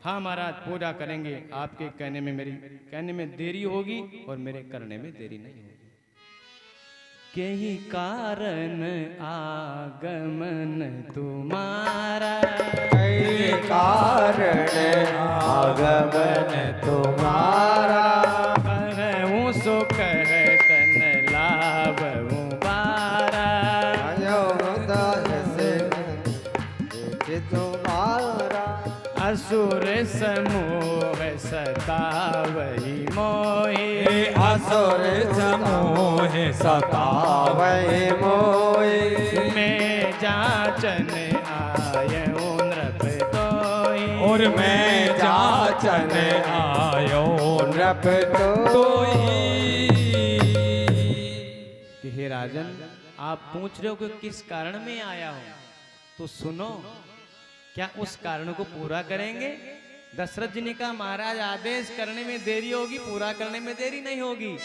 हाँ महाराज पूरा करेंगे, आपके कहने में देरी होगी और मेरे करने में देरी नहीं होगी। यही कारण आगमन तुम्हारा, यही कारण आगमन तुम्हारा, कहूँ सो कहतन लाभूं बारा, तुम्हारा असुर समूह सतावही मोहि, असुर समूह सतावै मोहि, मैं जाचन आयो नृप तोई। और मैं जाचन आयो नृप तोई। कि हे राजन, आप पूछ रहे हो कि किस कारण में आया हूं, तो सुनो, क्या उस कारण को पूरा करेंगे? दशरथ जी ने कहा, महाराज आदेश करने में देरी होगी, पूरा करने में देरी नहीं होगी।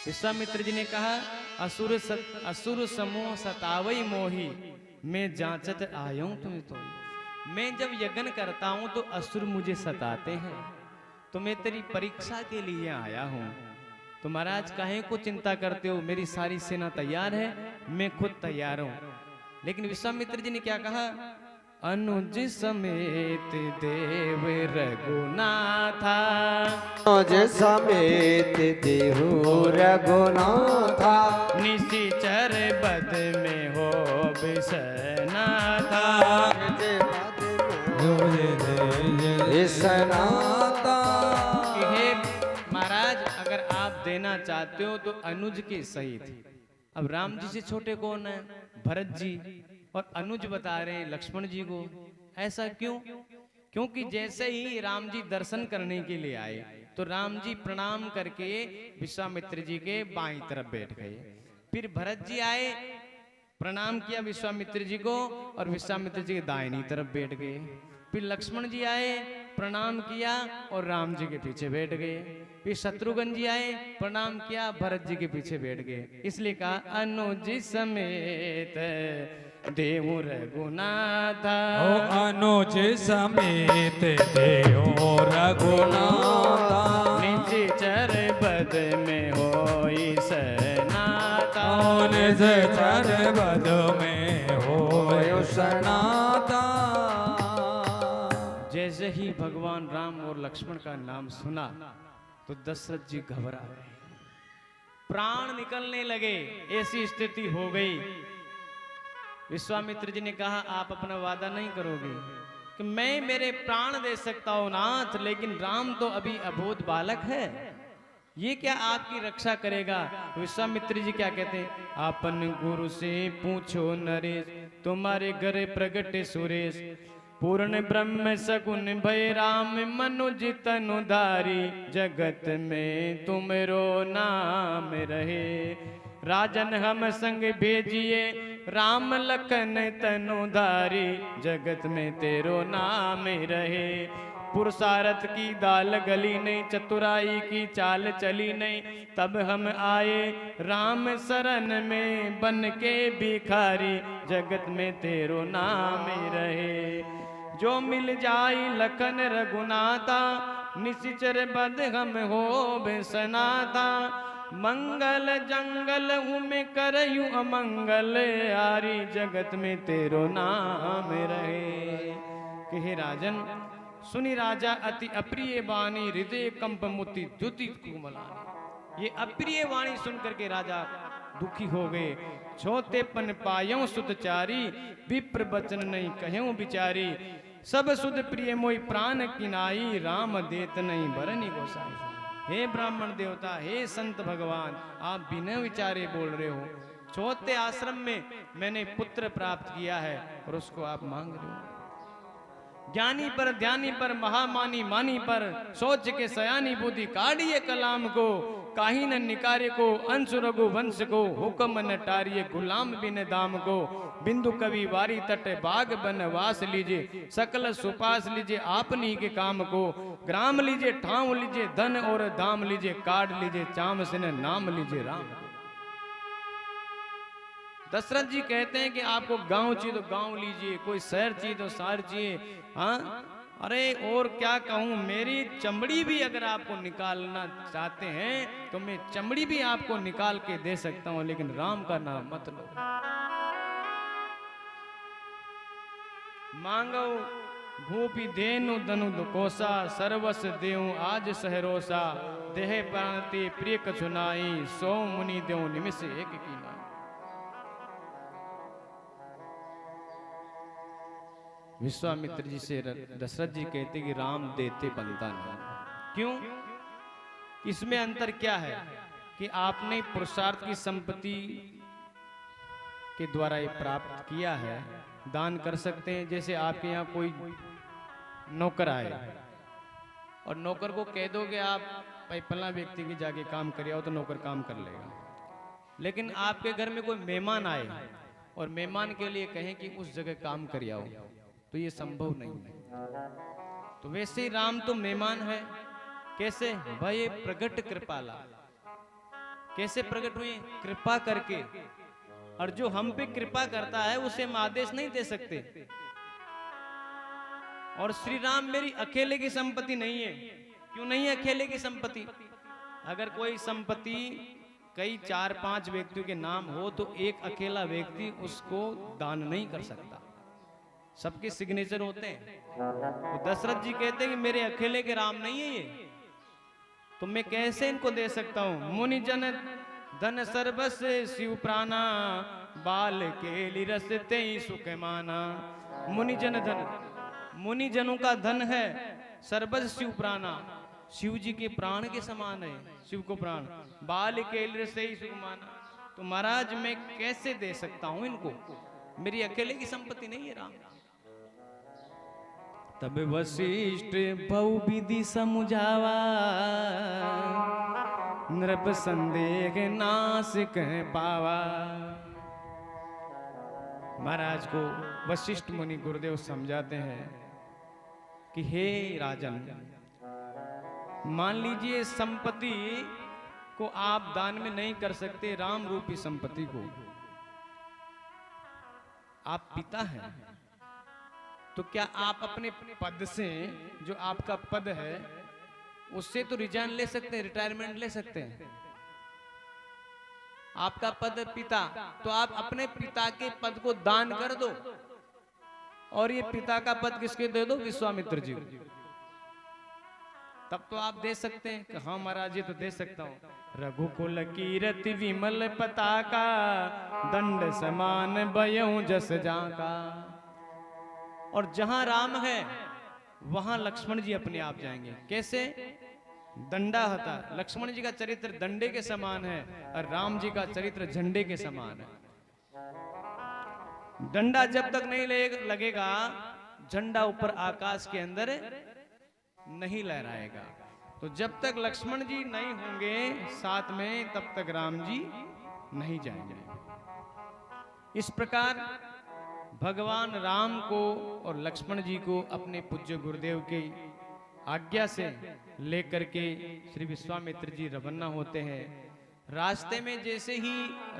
विश्वामित्र जी ने कहा, असुर समूह सतावई मोही, मैं जांचत आया हूं तुम्हें तो। मैं जब यज्ञ करता हूं तो असुर मुझे सताते हैं, तो मैं तेरी परीक्षा के लिए आया हूं। तो महाराज काहे को चिंता करते हो, मेरी सारी सेना तैयार है, मैं खुद तैयार हूं। लेकिन विश्वामित्र जी ने क्या कहा, अनुज समेत देव रघुनाथा। अनुज समेत देहु रघुनाथा। निशिचर बद में हो बिसनाथा। सनाता। हे महाराज, अगर आप देना चाहते हो तो अनुज के सहित। अब राम जी से छोटे कौन है? भरत जी। और अनुज बता रहे हैं लक्ष्मण जी को। ऐसा क्यों? क्योंकि जैसे ही राम जी दर्शन करने के लिए आए तो राम जी प्रणाम करके विश्वामित्र जी के बाईं तरफ बैठ गए। फिर भरत जी आए, प्रणाम किया विश्वामित्र जी को, और विश्वामित्र जी के दाहिनी तरफ बैठ गए। फिर लक्ष्मण जी आए, प्रणाम किया और राम जी के पीछे बैठ गए। फिर शत्रुघ्न जी आए, प्रणाम किया, भरत जी के पीछे बैठ गए। इसलिए कहा, अनुज समेत देव रघुनाथा। ओ अनुज समेत देव रघुनाथा। निशिचर बद में होई सनाथा। निज चर बद में हो सनाता। जैसे ही भगवान राम और लक्ष्मण का नाम सुना तो दशरथ जी घबरा गए, प्राण निकलने लगे। ऐसी स्थिति हो गई। विश्वामित्र जी ने कहा, आप अपना वादा नहीं करोगे कि मैं मेरे प्राण दे सकता हूं नाथ, लेकिन राम तो अभी अबोध बालक है, ये क्या आपकी रक्षा करेगा? विश्वामित्र जी क्या कहते हैं, आपन गुरु से पूछो नरेश, तुम्हारे घर प्रगटे सुरेश। पूर्ण ब्रह्म सगुन भय राम, मनुज तनु धारी, जगत में तुमरो नाम रहे। राजन हम संग भेजिए, राम लखन तनु धारी, जगत में तेरो नाम रहे। पुरुषार्थ की दाल गली नहीं, चतुराई की चाल चली नहीं, तब हम आए राम शरण में, बन के भिखारी, जगत में तेरो नाम रहे। जो मिल जाई लखन रघुनाथा, निशिचर बद हम हो बेसनाथा। मंगल जंगल में करयु अमंगल, आरी जगत में तेरो नाम रहे। कि हे राजन, सुनी राजा अति अप्रिय वाणी, हृदय कंप मुति द्युति कुमलानी। ये अप्रिय वाणी सुनकर के राजा दुखी हो गए। छोटे पन पायों सुतचारी, विप्र बचन नहीं कहूं बिचारी। सब सुध प्रिय मोई प्राण किनाई, राम देत नहीं बरनी गोसाई। हे ब्राह्मण देवता, हे संत भगवान, आप बिना विचारे बोल रहे हो। चौथे आश्रम में मैंने पुत्र प्राप्त किया है और उसको आप मांग रहे हो। ज्ञानी पर ध्यानी पर महामानी मानी पर, सोच के सयानी बुद्धि काढ़िए कलाम को। काही न निकारे को अंश रघु वंश को, हुक्म न टारिये गुलाम बिन दाम को। बिंदु कवि वारी तट बाग बनवास लीजिए, सकल सुपास लीजिए आपनी के काम को। ग्राम लीजिए ठाव लीजिए, धन और दाम लीजिए, काट लीजिए चाम से न नाम लीजिए राम को। दशरथ जी कहते हैं कि आपको गांव चाहिए तो गांव लीजिए, कोई शहर चाहिए तो शहर चाहिए। हाँ, अरे और क्या कहूं, मेरी चमड़ी भी अगर आपको निकालना चाहते हैं तो मैं चमड़ी भी आपको निकाल के दे सकता हूं, लेकिन राम का नाम मत लो। मांगो भूपि धेनु धनु दुकोसा, सर्वस देऊ आज सहरोसा। देह प्राणति प्रिय कछुनाई, सो मुनि देऊ निमिष एक की नाई। विश्वामित्र जी से दशरथ जी कहते कि राम देते बनता नहीं। क्यों? इसमें अंतर क्या है कि आपने पुरुषार्थ की संपत्ति के द्वारा ये प्राप्त किया है दान कर सकते हैं। जैसे आपके यहाँ कोई नौकर आए और नौकर को कह दो कि आप भाई फला व्यक्ति की जाके काम कर आओ, तो नौकर काम कर लेगा। लेकिन आपके घर में कोई मेहमान आए और मेहमान के लिए कहें कि उस जगह काम कर आओ, तो ये संभव नहीं है। तो वैसे ही राम तो मेहमान है। कैसे भाई? प्रगट कृपाला। कैसे प्रकट हुए? कृपा करके। और जो हम पे कृपा करता है उसे हम आदेश नहीं दे सकते। और श्री राम मेरी अकेले की संपत्ति नहीं है। क्यों नहीं है अकेले की संपत्ति? अगर कोई संपत्ति कई 4-5 व्यक्तियों के नाम हो तो एक अकेला व्यक्ति उसको दान नहीं कर सकता, सबके सिग्नेचर होते हैं। तो दशरथ जी कहते हैं कि मेरे अकेले के राम नहीं है ये, तो मैं कैसे इनको दे सकता हूं? मुनि जन धन सर्वस्व शिव प्राणा, बाल के लिरसते ही सुख माना। मुनि जन धन, मुनि जनों का धन है सर्वस्व शिव प्राणा, शिव जी के प्राण के समान है, शिव को प्राण। बाल के लिरसे ही सुख माना। तो महाराज मैं कैसे दे सकता हूं इनको? मेरी अकेले की संपत्ति नहीं है राम। तब वशिष्ठ बहु विधि समुझावा, नृप संदेह नाश कह पावा। महाराज को वशिष्ठ मुनि गुरुदेव समझाते हैं कि हे राजन, मान लीजिए संपत्ति को आप दान में नहीं कर सकते, राम रूपी संपत्ति को। आप पिता हैं, तो क्या आप अपने पद से, जो आपका पद है उससे तो रिजाइन ले सकते हैं, रिटायरमेंट ले सकते हैं। आपका पद पिता, तो आप अपने पिता के पद को दान कर दो। और ये पिता का पद किसके दे दो? विश्वामित्र जी। तब तो आप दे सकते हैं कि हाँ महाराज ये तो दे सकता हूं। रघुकुल कीरति विमल पताका, दंड समान बयऊ जस जाका। और जहां राम है वहां लक्ष्मण जी अपने आप जाएंगे। कैसे? दंडा हता, लक्ष्मण जी का चरित्र दंडे के समान है और राम जी का चरित्र झंडे के समान है। डंडा जब तक नहीं लगेगा, झंडा ऊपर आकाश के अंदर नहीं लहराएगा। तो जब तक लक्ष्मण जी नहीं होंगे साथ में, तब तक राम जी नहीं जाएंगे। इस प्रकार भगवान राम को और लक्ष्मण जी को अपने पूज्य गुरुदेव की आज्ञा से लेकर के श्री विश्वामित्र जी रवाना होते हैं। रास्ते में जैसे ही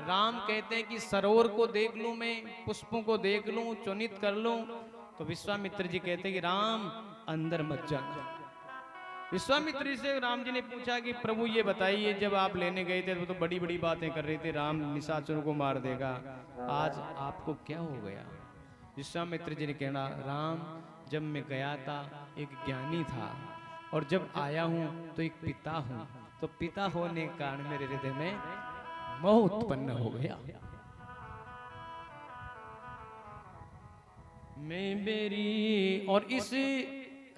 राम कहते हैं कि सरोवर को देख लूं, मैं पुष्पों को देख लूं, चुनित कर लूं, तो विश्वामित्र जी कहते हैं कि राम अंदर मत जाना। विश्वामित्र जी से राम जी ने पूछा कि प्रभु ये बताइए, जब आप लेने गए थे तो बड़ी बड़ी बातें कर रहे थे, राम निशाचरों को मार देगा, आज आपको क्या हो गया? विश्वामित्र जी ने कहना, राम जब मैं गया था एक ज्ञानी था, और जब आया हूं तो एक पिता हूं, तो पिता होने के कारण मेरे हृदय में मोह उत्पन्न हो गया। मैं मेरी। और इस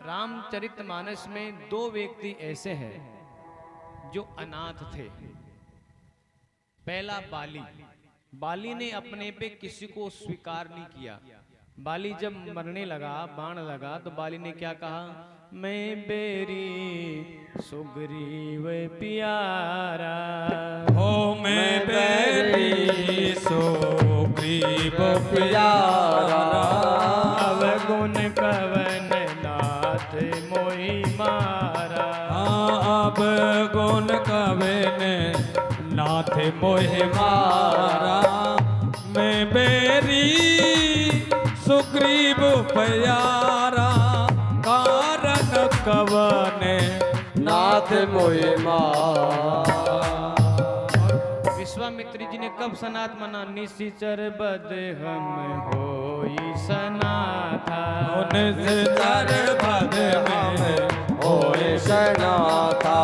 रामचरितमानस में 2 व्यक्ति ऐसे हैं जो अनाथ थे। पहला बाली। बाली ने अपने पे किसी को स्वीकार नहीं किया। बाली जब मरने लगा, बाण लगा, तो बाली ने क्या कहा? मैं बेरी सुग्रीव प्यारा, हो मैं बेरी सुग्रीव प्यारा, अवगुण कवन नाथ मोहि मारा। अब गुण कवन नाथ मोहि मारा, मैं बेरी सुग्रीव प्यारा, कारण कवन नाथ मोहि मारा। विश्वामित्र जी ने कब सनात मना? निशिचर बद हम होई सनाथा, निशिचर बद हम होई सनाथा।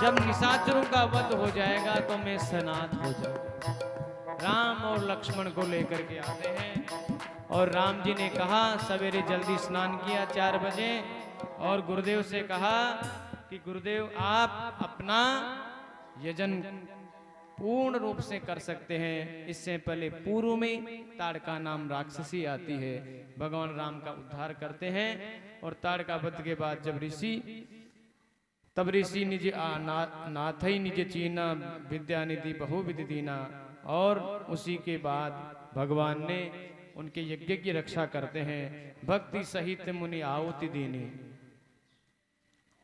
जब निशाचरों का वध हो जाएगा तो मैं सनात हो जाऊंगा। राम और लक्ष्मण को लेकर के आते हैं, और राम जी ने कहा सवेरे जल्दी स्नान किया 4 बजे, और गुरुदेव से कहा कि गुरुदेव आप अपना यजन पूर्ण रूप से कर सकते हैं। इससे पहले पूर्व में ताड़का नाम राक्षसी आती है, भगवान राम का उद्धार करते हैं। और ताड़का वध के बाद जब तब ऋषि निज नाथ ही निज चीना विद्या निधि बहुविधि दीना। और उसी के बाद भगवान ने उनके यज्ञ की रक्षा करते हैं। भक्ति सहित मुनि आहुति दीनी,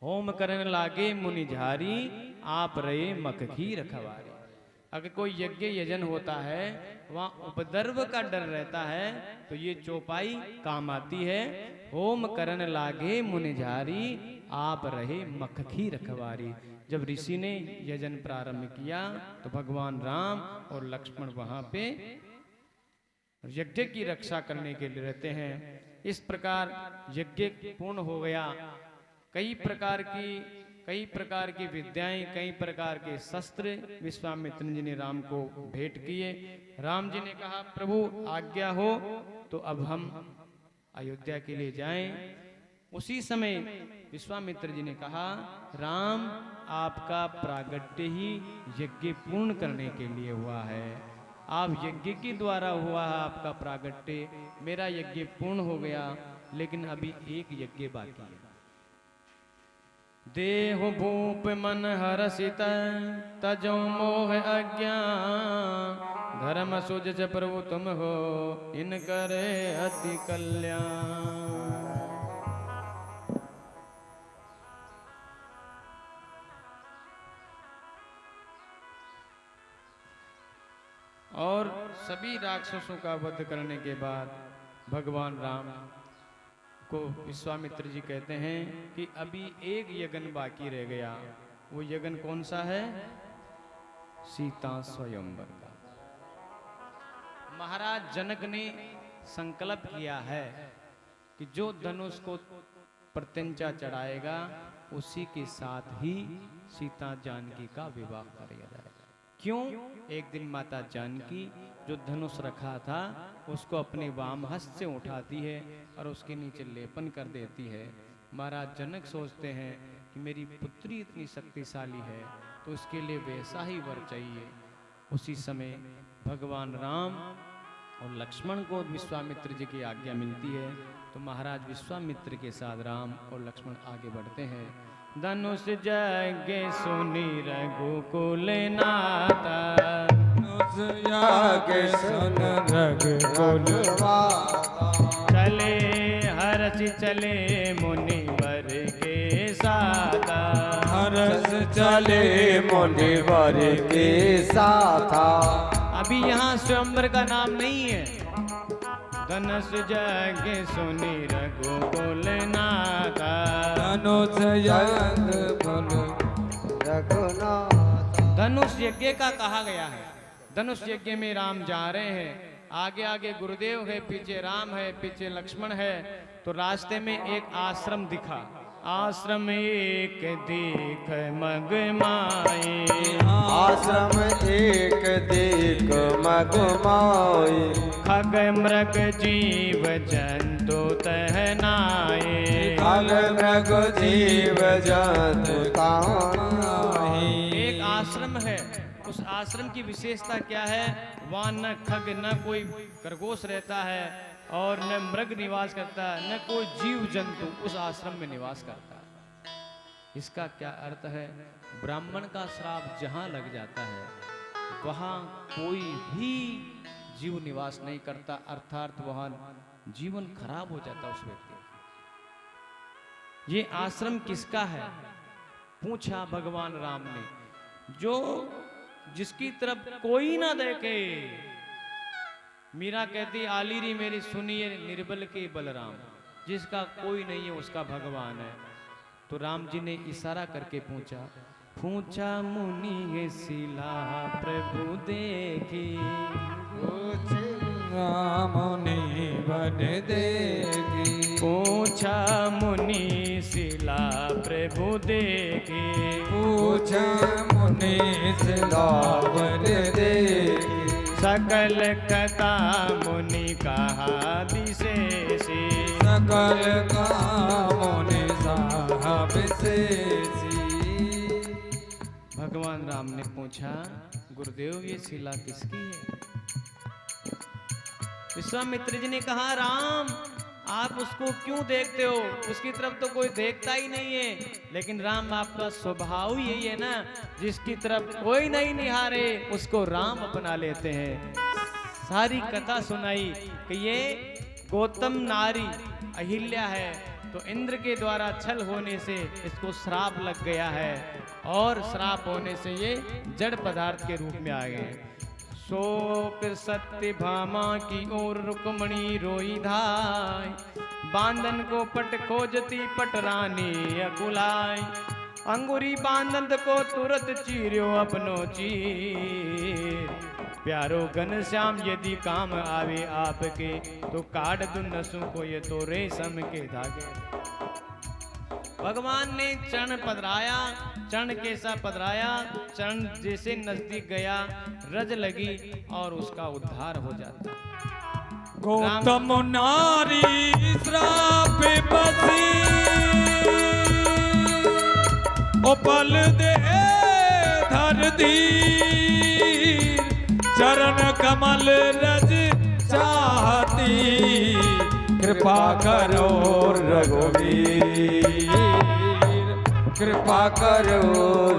होम करन लागे मुनि झारी, आप रहे मखखी रखवारी। अगर कोई यज्ञ यजन होता है, वहाँ उपद्रव का डर रहता है, तो ये चौपाई काम आती है। होम करन लागे मुनि झारी, आप रहे मखखी रखवारी। जब ऋषि ने यजन प्रारंभ किया तो भगवान राम और लक्ष्मण वहां पे यज्ञ की रक्षा करने के लिए रहते हैं। इस प्रकार यज्ञ पूर्ण हो गया। कई प्रकार की विद्याएं, कई प्रकार के शस्त्र विश्वामित्र जी ने राम को भेंट किए। राम जी ने कहा, प्रभु आज्ञा हो तो अब हम अयोध्या के लिए जाएं। उसी समय विश्वामित्र जी ने कहा, राम आपका प्रागट्य ही यज्ञ पूर्ण करने के लिए हुआ है। आप यज्ञ के द्वारा हुआ है आपका प्रागट्य। मेरा यज्ञ पूर्ण हो गया, लेकिन अभी एक यज्ञ बाकी है। देहु भूप मन हरसित, तजो मोह अज्ञान। धर्म सुजस प्रभु तुम हो, इन करे अति कल्याण। और सभी राक्षसों का वध करने के बाद भगवान राम को विश्वामित्र जी कहते हैं कि अभी एक यज्ञ बाकी रह गया। वो यज्ञ कौन सा है? सीता स्वयंवर का। महाराज जनक ने संकल्प किया है कि जो धनुष को प्रत्यंचा चढ़ाएगा उसी के साथ ही सीता जानकी का विवाह किया जाएगा। क्यों? एक दिन माता जानकी जो धनुष रखा था उसको अपने वाम हस्त से उठाती है और उसके नीचे लेपन कर देती है। महाराज जनक सोचते हैं कि मेरी पुत्री इतनी शक्तिशाली है तो उसके लिए वैसा ही वर चाहिए। उसी समय भगवान राम और लक्ष्मण को विश्वामित्र जी की आज्ञा मिलती है, तो महाराज विश्वामित्र के साथ राम और लक्ष्मण आगे बढ़ते हैं। धनुष यज्ञ सुनी रघुकुल नाथा, धनुष यज्ञ सुन रघुकुल माता। चले हर्ष चले मुनिवर के साथ। हर्ष चले मुनिवर के साथ। अभी यहाँ स्वयंवर का नाम नहीं है। धनुष यज्ञ सुनी रघुकुल नाथा, धनुष यज्ञ रघुनाथ। धनुष यज्ञ का कहा गया है। धनुष यज्ञ में राम जा रहे हैं, आगे आगे गुरुदेव है, पीछे राम है, पीछे लक्ष्मण है। तो रास्ते में एक आश्रम दिखा। आश्रम एक देख मगमाए, आश्रम एक देख मगमाए। खग मृग जीव जंतु तहनाए, खग मृग जीव जंतु तहनाए। एक आश्रम है। उस आश्रम की विशेषता क्या है? वहाँ न खग न कोई खरगोश रहता है और न मृग निवास करता है, न कोई जीव जंतु उस आश्रम में निवास करता है। इसका क्या अर्थ है? ब्राह्मण का श्राप जहाँ लग जाता है वहाँ कोई भी जीव निवास नहीं करता, अर्थात वहाँ जीवन खराब हो जाता उस व्यक्ति का। ये आश्रम किसका है? पूछा भगवान राम ने। जो जिसकी तरफ कोई ना देखे। मीरा कहती, आलीरी मेरी सुनिए निर्बल के बलराम, जिसका कोई नहीं है उसका भगवान है। तो राम जी ने इशारा करके पूछा मुनि शिला प्रभु देखी, मुनि बन देगी। पूछा मुनि शिला प्रभु देखी, पूछा मुनि शिला बन देगी। सकल कथा मुनि कहा विशेषी, सकल का मुनि साहब विशेषी। भगवान राम ने पूछा, गुरुदेव ये शिला किसकी है? विश्वामित्र जी ने कहा, राम आप उसको क्यों देखते हो? उसकी तरफ तो कोई देखता ही नहीं है। लेकिन राम आपका स्वभाव यही है ना, जिसकी तरफ कोई नहीं निहारे उसको राम अपना लेते हैं। सारी कथा सुनाई कि ये गौतम नारी अहिल्या है, तो इंद्र के द्वारा छल होने से इसको श्राप लग गया है और श्राप होने से ये जड़ पदार्थ के रूप में आ गए। सो फिर सत्य भामा की ओर रुक्मणी रोई धाय, बांधन को पट खोजती पटरानी अकुलाई, अंगुरी बांधन को तुरंत चीर्यो अपनो चीर, प्यारो घनश्याम यदि काम आवे आपके, तो काट दू नसों को ये तो रेशम के धागे। भगवान ने चरण पधराया, चरण कैसा पधराया, चरण जैसे नजदीक गया रज लगी और उसका उद्धार हो जाता। गौतम नारी श्राप बसी, ओ पल दे धर दी, चरण कमल रज चाहती, कृपा करो रघुवीर, कृपा करो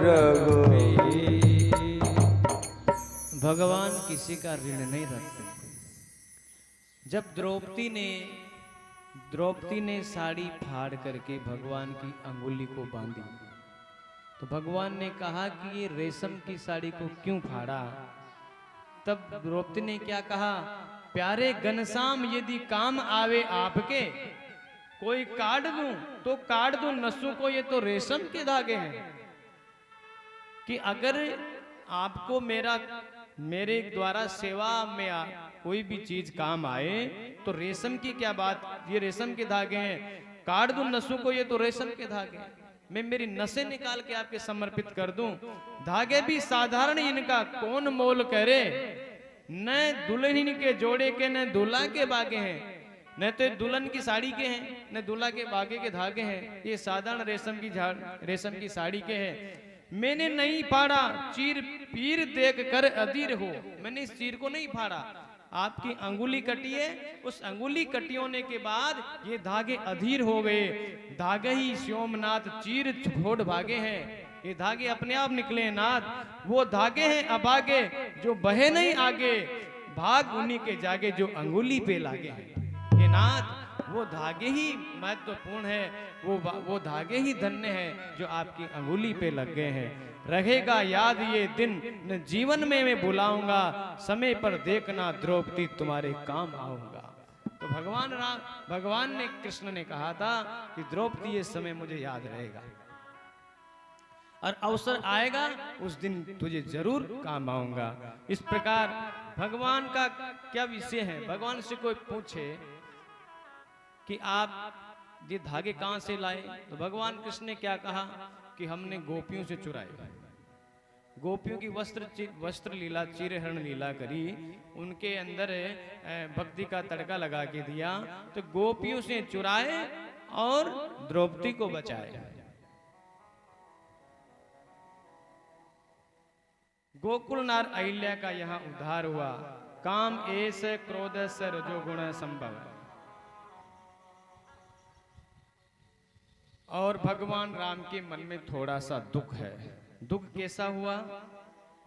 रघुवीर। भगवान किसी का ऋण नहीं रखते। जब द्रौपदी ने साड़ी फाड़ करके भगवान की अंगुली को बांधी, तो भगवान ने कहा कि ये रेशम की साड़ी को क्यों फाड़ा? तब द्रौपदी ने क्या कहा, प्यारे घनश्याम यदि काम आवे आपके, कोई काट दूं तो काट दूं नसों को, ये तो रेशम के धागे हैं। कि अगर आपको मेरे द्वारा सेवा में कोई भी चीज काम आए तो रेशम की क्या बात, ये रेशम के धागे हैं, काट दूं नसों को, ये तो रेशम के धागे हैं। मैं मेरी नसें निकाल के आपके समर्पित कर दूं। धागे भी साधारण इनका कौन मोल करे, न दुल्हन के जोड़े के न दूल्हा के बागे हैं, न तो दुल्हन की साड़ी के हैं न दूल्हा के बागे के धागे हैं। ये साधारण रेशम की साड़ी के हैं। मैंने नहीं फाड़ा, चीर पीर देख कर अधीर हो, मैंने इस चीर को नहीं फाड़ा। आपकी अंगुली कटी है, उस अंगुली कटी होने के बाद ये धागे अधीर हो गए। धागे ही सोमनाथ चीर छोड़ भागे हैं, ये धागे अपने आप निकले नाथ। वो धागे हैं अभागे जो बहे नहीं आगे, भाग उन्हीं के जागे जो अंगुली पे लागे हैं। ये नाथ वो धागे ही महत्वपूर्ण है, वो धागे ही धन्य है जो आपकी अंगुली पे लग गए हैं। रहेगा याद ये दिन, न जीवन में मैं बुलाऊंगा, समय पर देखना द्रौपदी तुम्हारे काम आऊंगा। तो भगवान ने कृष्ण ने कहा था कि द्रौपदी ये समय मुझे याद रहेगा और अवसर आएगा उस दिन तुझे जरूर काम आऊंगा। इस प्रकार भगवान का क्या विषय है? भगवान से कोई पूछे कि आप ये धागे कहां से लाए, तो भगवान कृष्ण ने क्या कहा कि हमने गोपियों से चुराए। गोपियों की वस्त्र लीला, चिरहरण लीला करी, उनके अंदर भक्ति का तड़का लगा के दिया, तो गोपियों से चुराए और द्रौपदी को बचाए। गोकुल नार अहिल्या का यहाँ उद्धार हुआ। काम एस क्रोध से रजोगुण संभव। और भगवान राम के मन में थोड़ा सा दुख है। दुख कैसा हुआ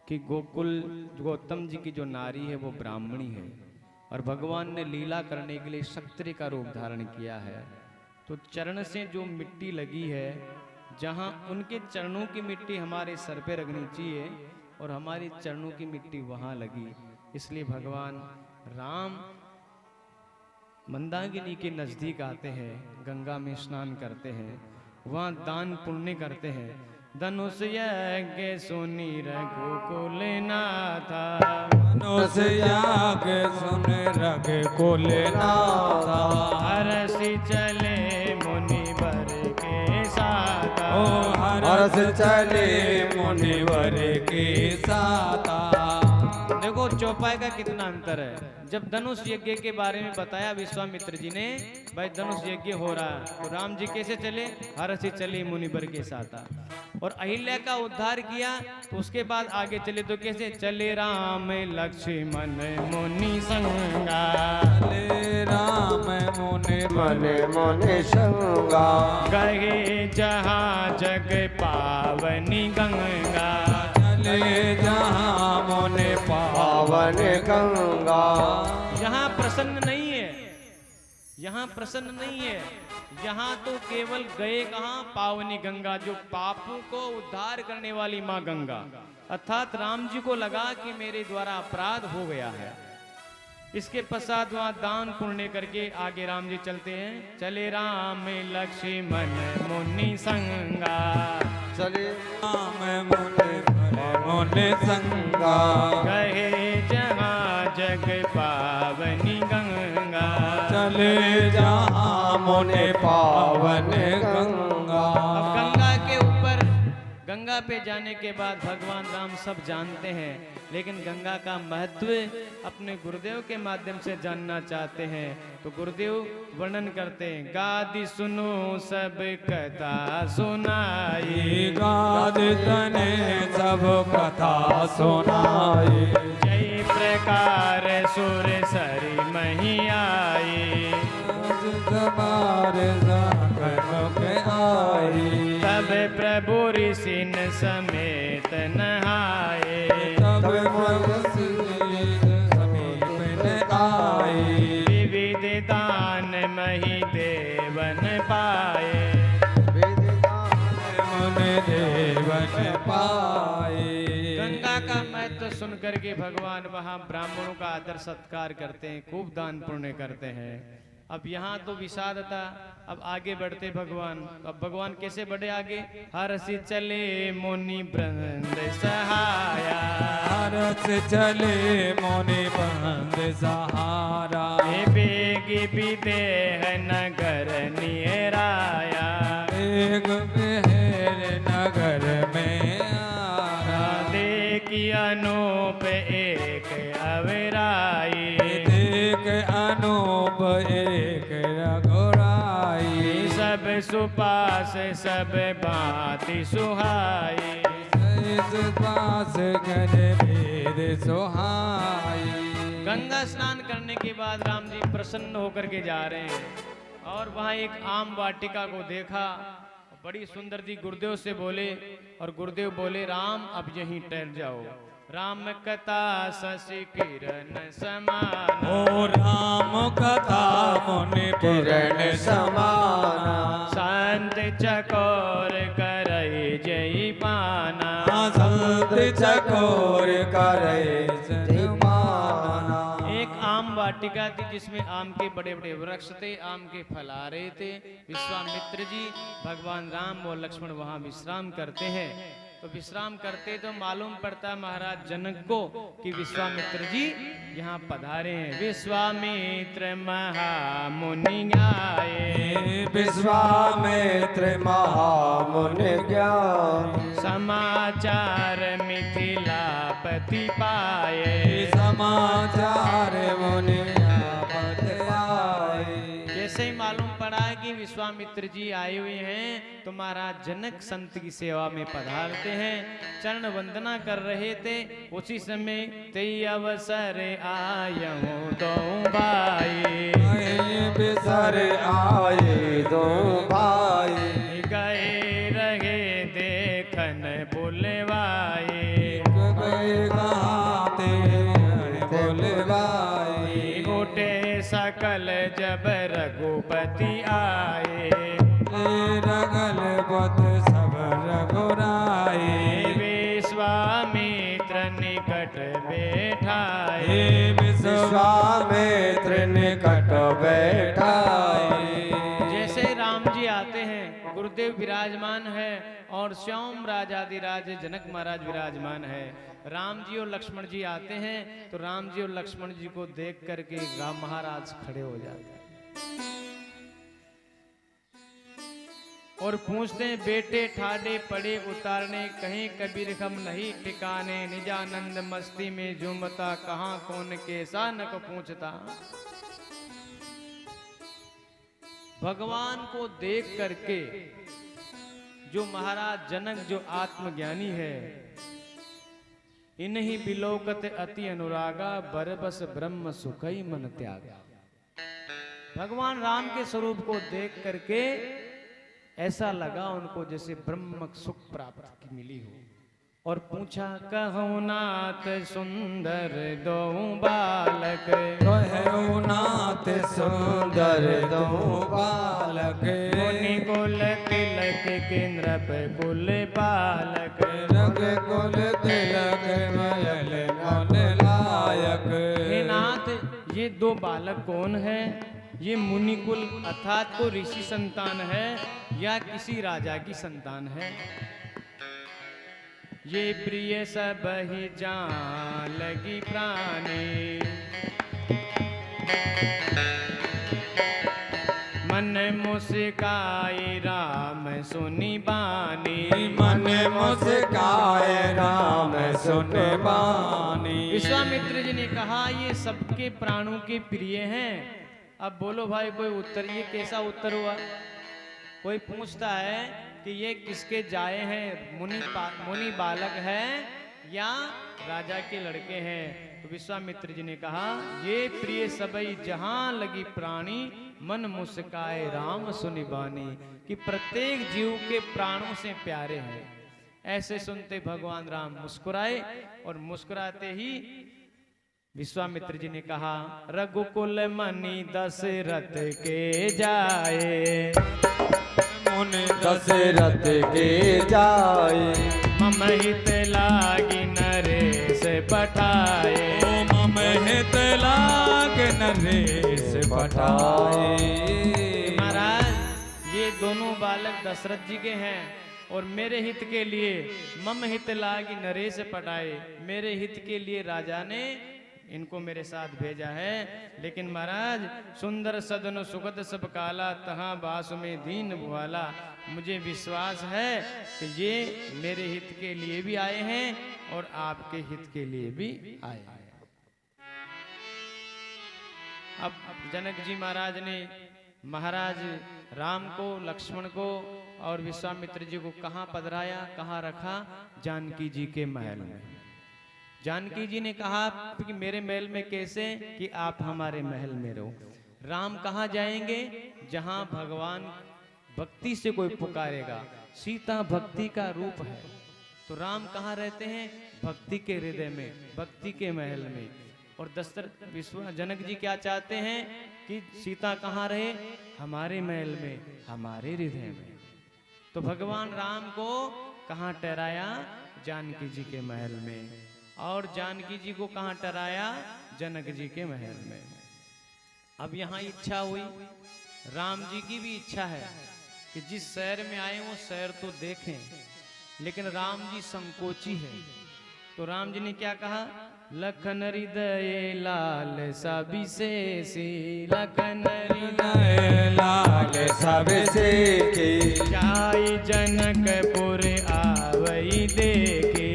कि गौतम जी की जो नारी है वो ब्राह्मणी है और भगवान ने लीला करने के लिए क्षत्रिय का रूप धारण किया है। तो चरण से जो मिट्टी लगी है, जहाँ उनके चरणों की मिट्टी हमारे सर पे रखनी चाहिए और हमारी चरणों की मिट्टी वहाँ लगी, इसलिए भगवान राम मंदाकिनी के नजदीक आते हैं, गंगा में स्नान करते हैं, वहाँ दान पुण्य करते हैं। धनुष यज्ञ सुनी रघुकुल नाथा, धनुष यज्ञ सुन रघुकुल नाथा, हरषि चले मुनिवर के साथा, ओ हर्ष चले मुनिवर के साथा। देखो और चौपाई का कितना अंतर है। जब धनुष यज्ञ के बारे में बताया विश्वामित्र जी ने, भाई धनुष यज्ञ हो रहा है, तो राम जी कैसे चले, हर्ष चले मुनिवर के साथ, और अहिल्या का उद्धार किया। तो उसके बाद आगे चले तो कैसे चले, राम लक्ष्मण मुनि संगा, चले राम मुनि मने मने संगा, गए जहाँ जग पावनी गंगा, चले जहाँ मुनि पावन गंगा। यहाँ प्रसन्न नहीं है, यहाँ प्रसन्न नहीं है, यहाँ तो केवल गए कहाँ, पावनी गंगा, जो पापों को उद्धार करने वाली माँ गंगा। अर्थात राम जी को लगा कि मेरे द्वारा अपराध हो गया है। इसके पश्चात वहाँ दान पुण्य करके आगे राम जी चलते हैं। चले राम लक्ष्मण मुनि संगा, चले राम मुनि संगा, गंगा, गए जहाँ जग पावनी गंगा, चले जहाँ मुनि पावन गंगा। अब गंगा के ऊपर, गंगा पे जाने के बाद भगवान राम सब जानते हैं, लेकिन गंगा का महत्व अपने गुरुदेव के माध्यम से जानना चाहते हैं। तो गुरुदेव वर्णन करते हैं, गादि सुनो सब कथा सुनाई, गाद तने सब कथा सुनाई, जय प्रकार सुर सरी मही आई, तुम्हारे के आई, तब प्रभु ऋषि न समेत नहाए, तब समीप में आई, विविध दान मही देवन पाए, मुनि देवन पाए। गंगा का महत्व सुन करके भगवान वहाँ ब्राह्मणों का आदर सत्कार करते हैं, खूब दान पुण्य करते हैं। अब यहाँ तो विषाद था, अब आगे बढ़ते भगवान। अब भगवान कैसे बढ़े आगे, हर्षि चले मुनि वृंद सहाया, हरस चले मुनि बंद सहारा, बेगी विदेह नगर नियराया, एक पहर नगर में आया, देखी अनूप एक अविराई, देख अनूप एक रघुराई, सब सुपास सब बाति सुहाई, पास कर भेद सुहाई। गंगा स्नान करने के बाद राम जी प्रसन्न होकर के जा रहे हैं, और वहाँ एक आम वाटिका को देखा, बड़ी सुंदर थी। गुरुदेव से बोले, और गुरुदेव बोले राम अब यहीं ठहर जाओ, राम कथा शशि किरण समान, ओ राम कथा मुनि किरण समाना, संत चकोर करई जय पाना, संत चकोर करे जयमाना। एक आम वाटिका थी जिसमें आम के बड़े बड़े वृक्ष थे, आम के फल आ रहे थे। विश्वामित्र जी, भगवान राम और लक्ष्मण वहाँ विश्राम करते हैं। तो विश्राम करते तो मालूम पड़ता है महाराज जनक को कि विश्वामित्र जी यहाँ पधारे हैं। विश्वामित्र महामुनि आए, विश्वामित्र महामुनि ज्ञान, समाचार मिथिलापति पाए, समाचार मुनि आए। जैसे ही मालूम पड़ा कि विश्वामित्र जी आए हुए हैं तो महाराज जनक संत की सेवा में पधारते हैं, चरण वंदना कर रहे थे। उसी समय तेई अवसर आयऊं दो भाई, बिसर आए दो भाई, गए रहे देखन बुलवाए, उठे सकल जब रघुपति आए, रगल बत सब रघुराए, विश्वामित्र निकट बैठाए, विश्वामित्र निकट बैठाए। जैसे राम जी आते हैं, गुरुदेव विराजमान है और श्याम राजाधिराज जनक महाराज विराजमान है। राम जी और लक्ष्मण जी आते हैं तो राम जी और लक्ष्मण जी को देख करके राम महाराज खड़े हो जाते हैं और पूछते हैं बेटे ठाडे पड़े उतारने, कहीं कबीर हम नहीं ठिकाने, निजानंद मस्ती में झूमता, कहाँ कौन कैसा न को पूछता। भगवान को देख करके जो महाराज जनक जो आत्मज्ञानी है, इन्हीं बिलोकत अति अनुरागा, बरबस ब्रह्म सुखई मन त्यागा। भगवान राम के स्वरूप को देख करके ऐसा लगा उनको जैसे ब्रह्म सुख प्राप्त मिली हो। और पूछा कहूँ नाथ सुंदर दो बालक, कहूँ नाथ सुंदर दो बालक, मुनि कुल तिलक केंद्र पे कुल बालक, रग कुल तिलक मयल मन लायक। हे नाथ ये दो बालक कौन है? ये मुनिकुल अर्थात को ऋषि संतान है या किसी राजा की संतान है? ये प्रिय सब ही जान लगी प्राणी, मन मुस्काए राम सुनी बानी, मन मुस्काए राम सुन बानी। विश्वामित्र जी ने कहा ये सबके प्राणों के प्रिय हैं। अब बोलो भाई कोई उत्तर, ये कैसा उत्तर हुआ? कोई पूछता है कि ये किसके जाए हैं, मुनि बालक है या राजा के लड़के हैं? तो विश्वामित्र जी ने कहा ये प्रिय सबई जहां लगी प्राणी, मन मुस्काए राम सुनि बानी, कि प्रत्येक जीव के प्राणों से प्यारे हैं। ऐसे सुनते भगवान राम मुस्कुराए और मुस्कुराते ही विश्वामित्र जी ने कहा रघुकुल मणि दशरथ के जाए, मुनि दशरथ के जाए, मम हित लागी नरेश पठाए, मम हित लाग नरेश पठाए। महाराज ये दोनों बालक दशरथ जी के हैं और मेरे हित के लिए मम हित लागी नरेश पठाए, मेरे हित के लिए राजा ने इनको मेरे साथ भेजा है। लेकिन महाराज सुंदर सदन सुगत सब काला, तहां बासु में दीन भुआला, मुझे विश्वास है कि ये मेरे हित के लिए भी आए हैं और आपके हित के लिए भी आए हैं। अब जनक जी महाराज ने महाराज राम को, लक्ष्मण को और विश्वामित्र जी को कहाँ पधराया, कहाँ रखा? जानकी जी के महल में। जानकी जी ने कहा कि मेरे महल में कैसे? कि आप हमारे महल में रहो। राम कहाँ जाएंगे? जहां भगवान भक्ति से कोई पुकारेगा। सीता भक्ति का रूप है, तो राम कहाँ रहते हैं? भक्ति के हृदय में, भक्ति के महल में। और दशरथ जनक जी क्या चाहते हैं कि सीता कहाँ रहे? हमारे महल में, हमारे हृदय में। तो भगवान राम को कहाँ ठहराया? जानकी जी के महल में। और जानकी जी को कहाँ ठहराया? जनक जी के महल में। अब यहाँ इच्छा हुई, राम जी की भी इच्छा है कि जिस शहर में आए वो शहर तो देखें, लेकिन राम जी संकोची है। तो राम जी ने क्या कहा? लखन हृदय लाल सविशेषी, लखन हृदय लाल सविशेषी, जाई जनकपुर आवई देखे,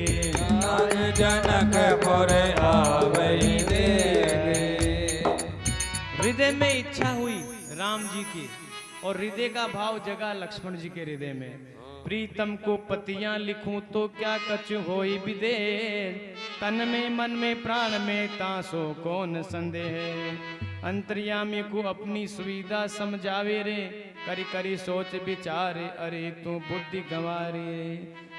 जनकपुर आवई देखे। हृदय में इच्छा हुई राम जी की और हृदय का भाव जगा लक्ष्मण जी के हृदय में। प्रीतम को पतियां लिखूं तो क्या कछु होई विदेह, तन में मन में प्राण में तासो कौन संदेह। अंतर्यामी को अपनी सुविधा समझावे रे, करी करी सोच विचारे, अरे तू बुद्धि गंवारे।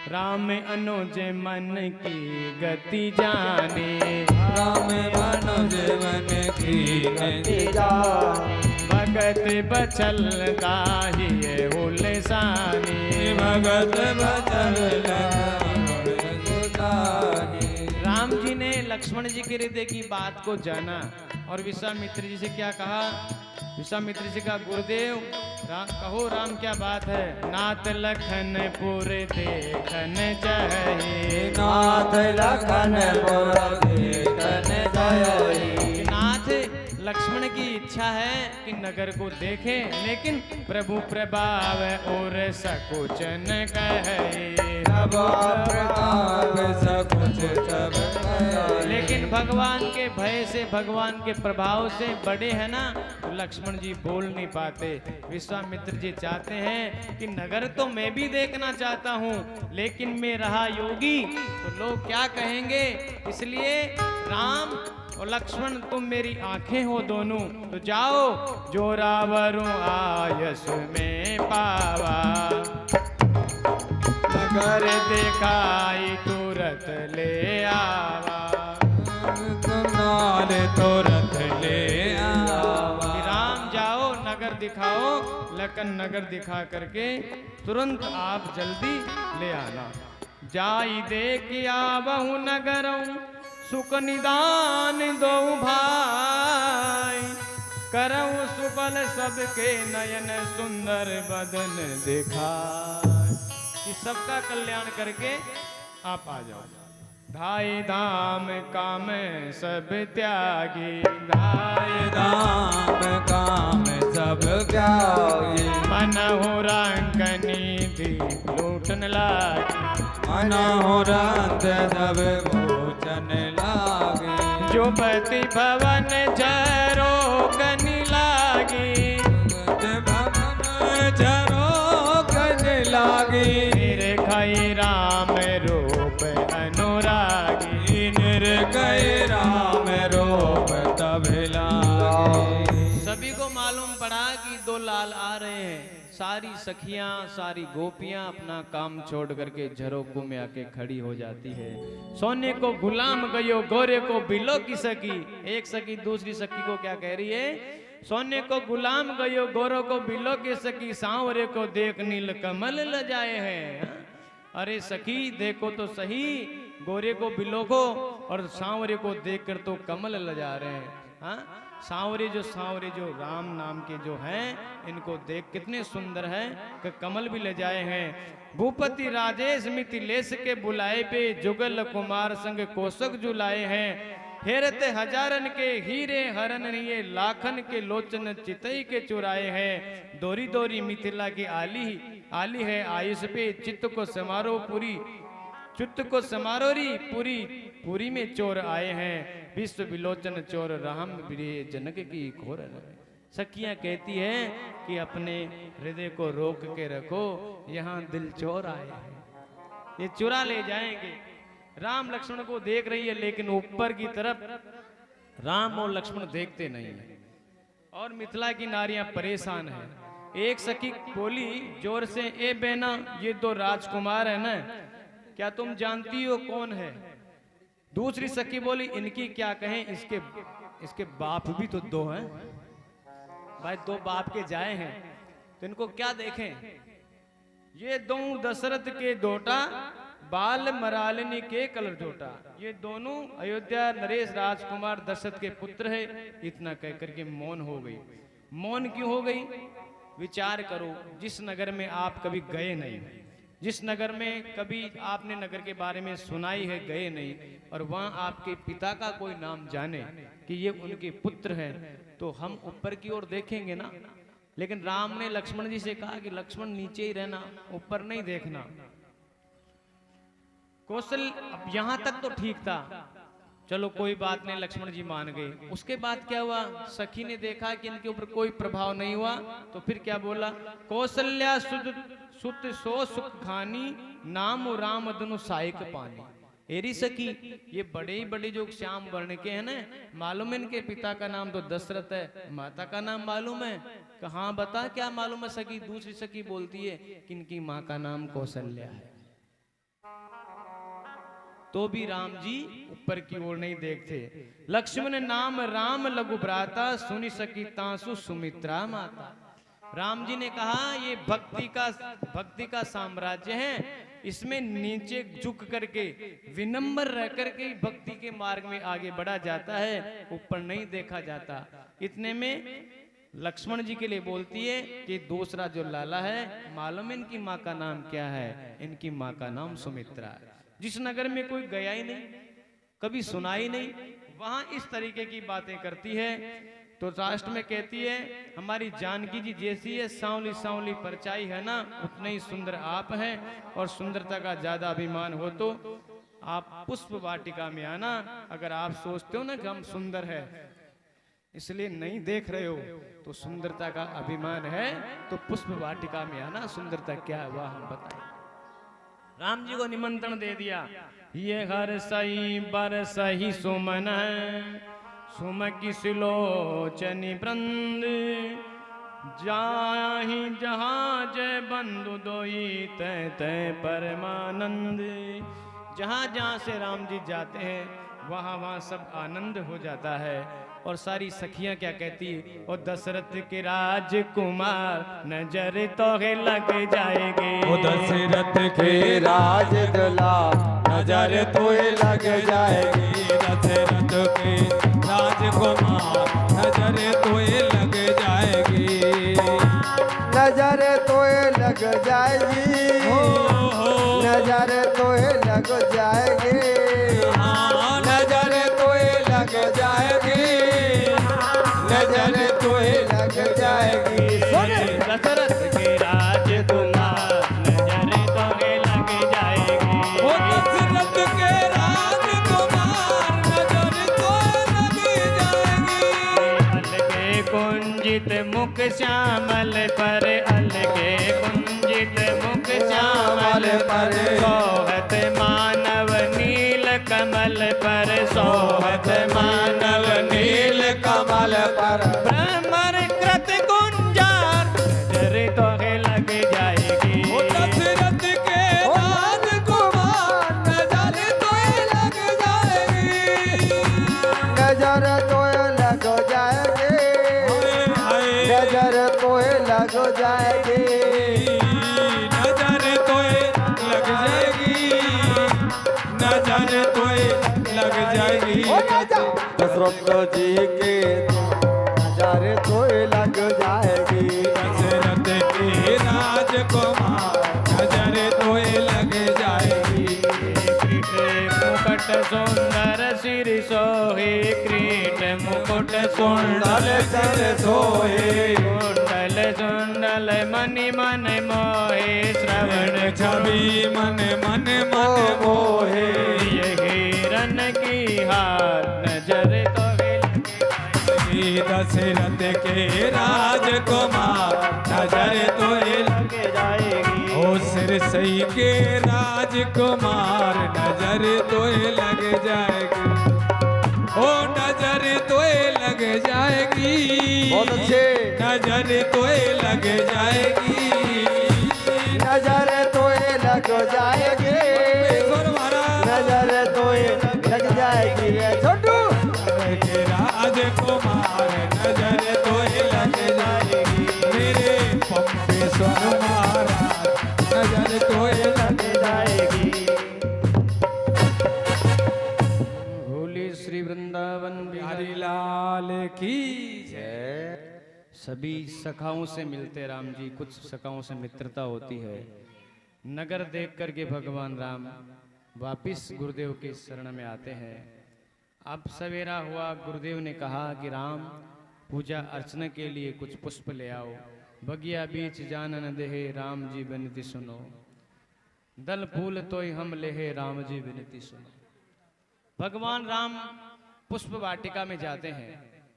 राम अनुज मन की गति जाने, राम अनुज मन की गति जाने, भगत बचल दाहिए उलसानी, भगत बचल दाहिए। राम जी ने लक्ष्मण जी के हृदय की बात को जाना और विश्वामित्र जी से क्या कहा? विश्वामित्र जी का गुरुदेव कहो राम क्या बात है? नाथ लखनपुर देखन जाए, नाथ लखनपुर देखन जाए। नाथ लक्ष्मण की की इच्छा है कि नगर को देखे, लेकिन प्रभु प्रभाव और सकुच न कहे। लेकिन भगवान के भय से, भगवान के प्रभाव से बड़े हैं ना, तो लक्ष्मण जी बोल नहीं पाते। विश्वामित्र जी चाहते हैं कि नगर तो मैं भी देखना चाहता हूँ, लेकिन मैं रहा योगी तो लोग क्या कहेंगे, इसलिए राम और लक्ष्मण तुम मेरी आंखें हो दोनों, तो जाओ जोरावरु आयस में पावा, नगर दिखाई तुरत ले आवा। तुरत ले आवा। राम जाओ नगर दिखाओ, लखन नगर दिखा करके तुरंत आप जल्दी ले आना। जाई देख आवहु नगरऊ, सुख निदान दो भाई, करऊ सुबल सबके नयन सुंदर बदन दिखाई। कि सबका कल्याण करके आप आ जाओ। धाई धाम काम सब त्यागी, धाई धाम काम सब त्यागी, मनहु रंग निधि लूटन लागी, मनहु रंग सब भोजन लागे। जो पति भवन झरोकन लागी, भवन झरोकन लागी। निरखई राम रूप अनुरागी, निरखई राम रूप तब लागे। सभी को मालूम पड़ा कि दो लाल आ रहे हैं। सारी सखियां, सारी गोपियां अपना काम छोड़ करके झरोकों में आके खड़ी हो जाती है। सोने को गुलाम गयो, गोरे को बिलो की सखी। एक सखी दूसरी सखी को क्या कह रही है, सोने को गुलाम गयो, गोरों को बिलो की सखी, सांवरे को देख नील कमल लजाए हैं। अरे सखी देखो तो सही, गोरे को बिलो को और सांवरे को देखकर तो कमल लजा रहे हैं। हाँ, सांवरे जो राम नाम के जो हैं, इनको देख कितने सुंदर हैं कि कमल भी ले जाए हैं। भूपति राजेश मिथिलेश के बुलाए पे, जुगल कुमार संग कोसक जुलाए हैं। हेरते हजारन के हीरे हरन, ये लाखन के लोचन चितई के चुराए हैं। दोरी दोरी मिथिला की आली है आयुष पे, चित्त को समारोह पूरी, चित्त को समारोरी पूरी, पूरी में चोर आए हैं। विश्व विलोचन चोर राम प्रिय जनक की घोर। सखियां कहती हैं कि अपने हृदय को रोक के रखो, यहाँ दिल चोर आए हैं, ये चुरा ले जाएंगे। राम लक्ष्मण को देख रही है, लेकिन ऊपर की तरफ राम और लक्ष्मण देखते नहीं है। और मिथिला की नारियां परेशान हैं। एक सखी बोली जोर से, ए बेना ये दो राजकुमार है ना, क्या तुम जानती हो कौन है? दूसरी सखी बोली, इनकी क्या कहें, इसके बाप भी तो दो हैं भाई, दो बाप के जाए हैं तो इनको क्या देखें। ये दो दशरथ के दोटा, बाल मरालिनी के कलर जोटा। ये दोनों अयोध्या नरेश राजकुमार दशरथ के पुत्र है। इतना कह करके मौन हो गई। मौन क्यों हो गई? विचार करो, जिस नगर में आप कभी गए नहीं, जिस नगर में कभी आपने नगर के बारे में सुनाई है, गए नहीं, और वहां आपके पिता का कोई नाम जाने कि ये उनके पुत्र हैं, तो हम ऊपर की ओर देखेंगे ना। लेकिन राम ने लक्ष्मण जी से कहा कि लक्ष्मण नीचे ही रहना, ऊपर नहीं देखना। कौशल अब यहां तक तो ठीक था, चलो कोई बात नहीं, लक्ष्मण जी मान गए। उसके बाद क्या हुआ? सखी ने देखा कि इनके ऊपर कोई प्रभाव नहीं हुआ, तो फिर क्या बोला? कौशल्या सुत सो सुख खानी, नाम राम अदनु साइक पानी। एरी सखी, ये बड़े ही बड़े जो श्याम वर्ण के हैं ना, मालूम है इनके पिता का नाम तो दशरथ है, माता का नाम मालूम है? कहाँ बता, क्या मालूम है सखी? दूसरी सखी बोलती है कि इनकी माँ का नाम कौशल्या है। तो भी राम जी ऊपर की ओर नहीं देखते। लक्ष्मण नाम राम लघु भ्राता, सुनि सकी तांसु सुमित्रा माता। राम जी ने कहा ये भक्ति का साम्राज्य है, इसमें नीचे झुक करके विनम्र रह करके भक्ति के मार्ग में आगे बढ़ा जाता है, ऊपर नहीं देखा जाता। इतने में लक्ष्मण जी के लिए बोलती है कि दूसरा जो लाला है, मालूम इनकी माँ का नाम क्या है? इनकी माँ का नाम सुमित्रा है। जिस नगर में कोई गया ही नहीं, कभी सुना ही नहीं, वहां इस तरीके की बातें करती है। तो राष्ट्र में कहती है हमारी जानकी जी जैसी है सांवली सांवली परछाई है ना, उतने ही सुंदर आप हैं। और सुंदरता का ज्यादा अभिमान हो तो आप पुष्प वाटिका में आना। अगर आप सोचते हो ना कि हम सुंदर है इसलिए नहीं देख रहे हो, तो सुंदरता का अभिमान है तो पुष्प वाटिका में आना। सुंदरता क्या है वह हम बताएं। राम जी को निमंत्रण दे दिया। ये हर सही बर सही सुमन है, सुम की सिलोचनी वृंद, जाहि जहाँ जय बंधु दोई तय तय परमानंद। जहाँ जहाँ से राम जी जाते हैं वहाँ वहाँ सब आनंद हो जाता है। और सारी सखियां क्या कहती है, और दशरथ के राजकुमार नजर तो लग जाएगी। वो दशरथ के राज दुला नजर तो लग जाएगी। दशरथ के राजकुमार नजर तो लग जाएगी। नजर तो लग जाएगी, नजर तो लग जाएगी, नजर तो लग जाएगी, नजर तो लग जाएगी। दशरथ के राजकुमार नजर तो लग जाएगी। वो दशरथ के राजकुमार नजर तो लग जाएगी। अलगे कुंजित मुख श्यामल पर, अलगे कुंजित मुख श्यामल पर, सोहत मानव नील कमल पर, सोहत मानव नील कमल पर भ्रमर कृत गुंजार नजर तो लग जाएगी। वो दशरथ के राजकुमार नजर तो लग जाएगी। नजर तो लग जाएगी, नजर तो लग जाएगी, नजर तो लग जाएगी, नजर तो लग जाएगी। दशरथ जी के नजर तो लग जाएगी। दशरथ के राजकुमार नजर तो लग जाएगी। मुकुट सुंदर सिर सोहे, क्रीट मुकुट सुंदर सर सोहे, कुंडल सुंडल मनि मन मोहे, श्रवण छवि मन मन मन मोहे। ये हिरन की हार नजर तो दशरथ के राजकुमार नजर तो लग जाएगी। ओ सिर सही के राजकुमार नजर तो लग जाएगी। ओ नजर तो लग जाएगी, बहुत अच्छे। नजर तो लग जाएगी, नजर तो लग जाएगी, नजर तो लग जाएगी। छोटू के राजकुमार नजर तो लग जाएगी। मेरे पंपेश्वर महाराज नजर तो लग जाएगी। भोले श्री वृंदावन बिहारी लाल की जय। सभी सखाओं से मिलते राम जी, कुछ सखाओं से मित्रता होती है। नगर देख करके भगवान राम वापिस गुरुदेव के शरण में आते हैं। अब सवेरा हुआ, गुरुदेव ने कहा कि राम पूजा अर्चना के लिए कुछ पुष्प ले आओ। बगिया बीच जानन देहे राम जी विनती सुनो, दल फूल तोय हम लेहे राम जी विनती सुनो। भगवान राम पुष्प वाटिका में जाते हैं।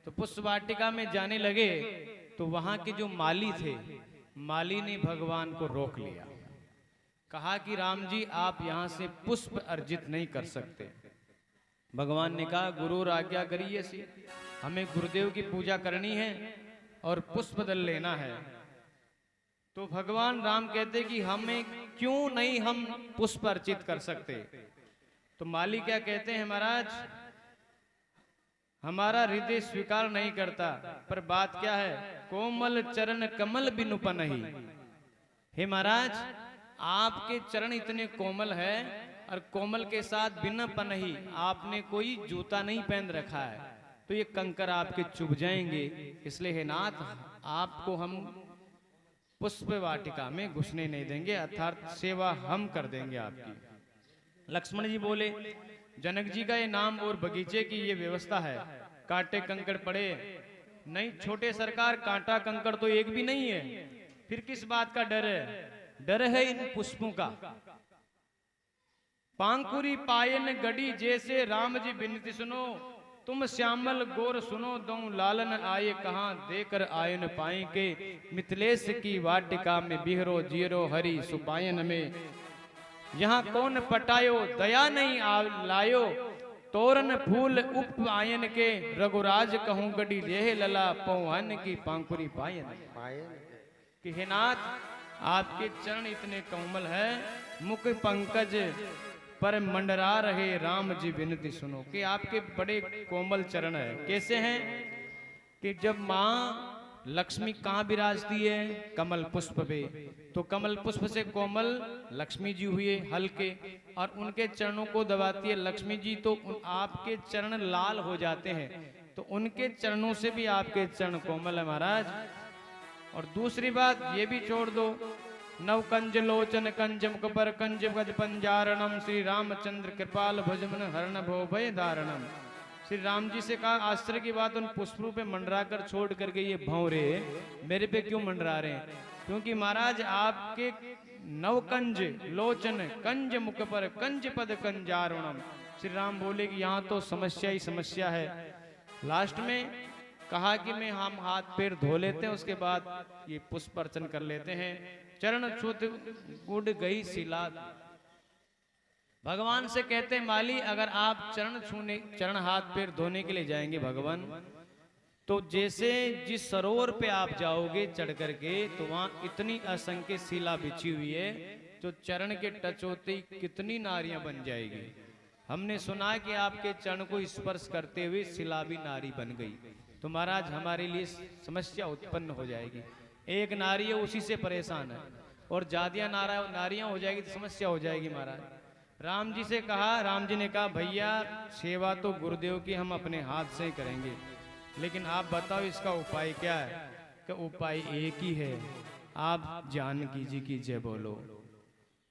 तो पुष्प वाटिका में जाने लगे तो वहां के जो माली थे, माली ने भगवान को रोक लिया। कहा कि राम जी आप यहाँ से पुष्प अर्जित नहीं कर सकते। भगवान ने कहा गुरु आज्ञा करिए सी, हमें गुरुदेव की पूजा करनी है और पुष्प दल लेना है। तो भगवान राम कहते कि हमें क्यों नहीं हम पुष्प अर्चित कर सकते। तो माली क्या कहते हैं, महाराज हमारा हृदय स्वीकार नहीं करता, पर बात क्या है, कोमल चरण कमल बिनु पनहि। हे महाराज आपके चरण इतने कोमल है और कोमल के साथ बिना पनहि आपने कोई जूता नहीं पहन रखा है, तो ये कंकर आपके चुभ जाएंगे। इसलिए हे नाथ आपको हम पुष्प वाटिका में घुसने नहीं देंगे, अर्थात सेवा हम कर देंगे आपकी। लक्ष्मण जी बोले जनक जी का ये नाम और बगीचे की ये व्यवस्था है, कांटे कंकड़ पड़े नहीं छोटे सरकार, कांटा कंकड़ तो एक भी नहीं है, फिर किस बात का डर है? डर है इन पुष्पों का। पांकुरी पायन गड़ी जैसे राम जी बिनती सुनो, तुम श्यामल गोर सुनो दो लालन आए कहाँ देकर आयन पाए के, मिथिलेश की वाटिका में बिहरो जीरो हरि सुपायन में, यहाँ कौन पटायो दया नहीं लायो, तोरन फूल उप आयन के रघुराज कहूं गड़ी लेह लला पौहन की पांकुरी पायन। कि हे नाथ, आपके चरण इतने कोमल है, मुख पंकज पर मंडरा रहे राम जी विनती सुनो। कि आपके बड़े कोमल चरण है। कैसे हैं? कि जब माँ लक्ष्मी कहाँ विराजती है? कमल पुष्प पे। तो कमल पुष्प से कोमल लक्ष्मी जी हुए हल्के, और उनके चरणों को दबाती है लक्ष्मी जी, तो आपके चरण लाल हो जाते हैं। तो उनके चरणों से भी आपके चरण कोमल है महाराज। और दूसरी बात ये भी छोड़ दो, नव कंज लोचन कंज मुख पर कंज गज पंजारणम, श्री रामचंद्र कृपाल भजमन हरण भो भय धारणम। श्री राम जी से कहा आश्चर्य की बात, उन पुष्पों पे मंडरा कर छोड़ करके ये भौरे मेरे पे क्यों मंडरा रहे हैं? क्योंकि महाराज आपके नवकंज लोचन कंज मुख पर कंज पद कंजारुणम। श्री राम बोले कि यहाँ तो समस्या ही समस्या है। लास्ट में कहा कि मैं हम हाथ पैर धो लेते हैं, उसके बाद ये पुष्प अर्चन कर लेते हैं। चरण छूत गुड गई शिला। भगवान से कहते हैं माली, अगर आप चरण हाथ पैर धोने के लिए जाएंगे भगवान, तो जैसे जिस सरोवर पे आप जाओगे चढ़ करके, तो वहां इतनी असंख्य शिला बिछी हुई है, जो चरण के टच होते ही कितनी नारियां बन जाएगी। हमने सुना है कि आपके चरण को स्पर्श करते हुए शिला भी नारी बन गई। तो महाराज हमारे लिए समस्या उत्पन्न हो जाएगी। एक नारी है उसी से परेशान है, और ज्यादा नारियां हो जाएगी तो समस्या हो जाएगी महाराज। राम जी से कहा, राम जी ने कहा भैया सेवा तो गुरुदेव की हम अपने हाथ से ही करेंगे, लेकिन आप बताओ इसका उपाय क्या है? कि उपाय एक ही है, आप जानकी जी की जय बोलो,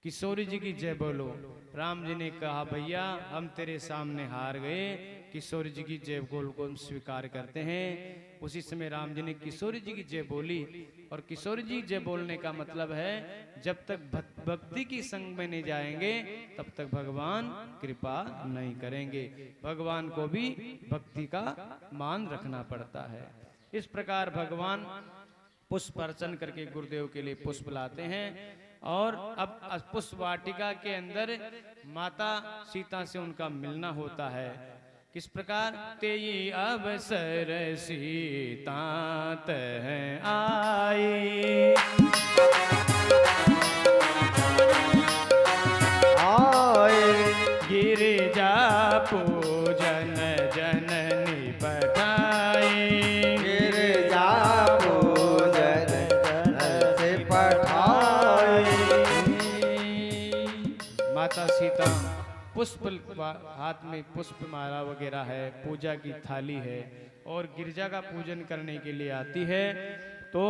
किशोरी जी की जय बोलो। राम जी ने कहा भैया हम तेरे सामने हार गए, किशोरी जी की जय बोल को हम स्वीकार करते हैं। उसी समय राम जी ने किशोरी जी की जय बोली, और किशोरी जी जय बोलने का मतलब है जब तक भक्ति की संग में नहीं जाएंगे तब तक भगवान कृपा नहीं करेंगे। भगवान को भी भक्ति का मान रखना पड़ता है। इस प्रकार भगवान पुष्प अर्चन करके गुरुदेव के लिए पुष्प लाते हैं, और अब पुष्प वाटिका के अंदर माता सीता से उनका मिलना होता है। किस प्रकार? तेई अवसर सीता तह आई, गिरिजा पूजन जननी पठाई, गिरिजा पूजन जननी पठाई। माता सीता पुष्प हाथ में पुष्प माला वगैरह है, पूजा की थाली है, और गिरजा का पूजन करने के लिए आती है। तो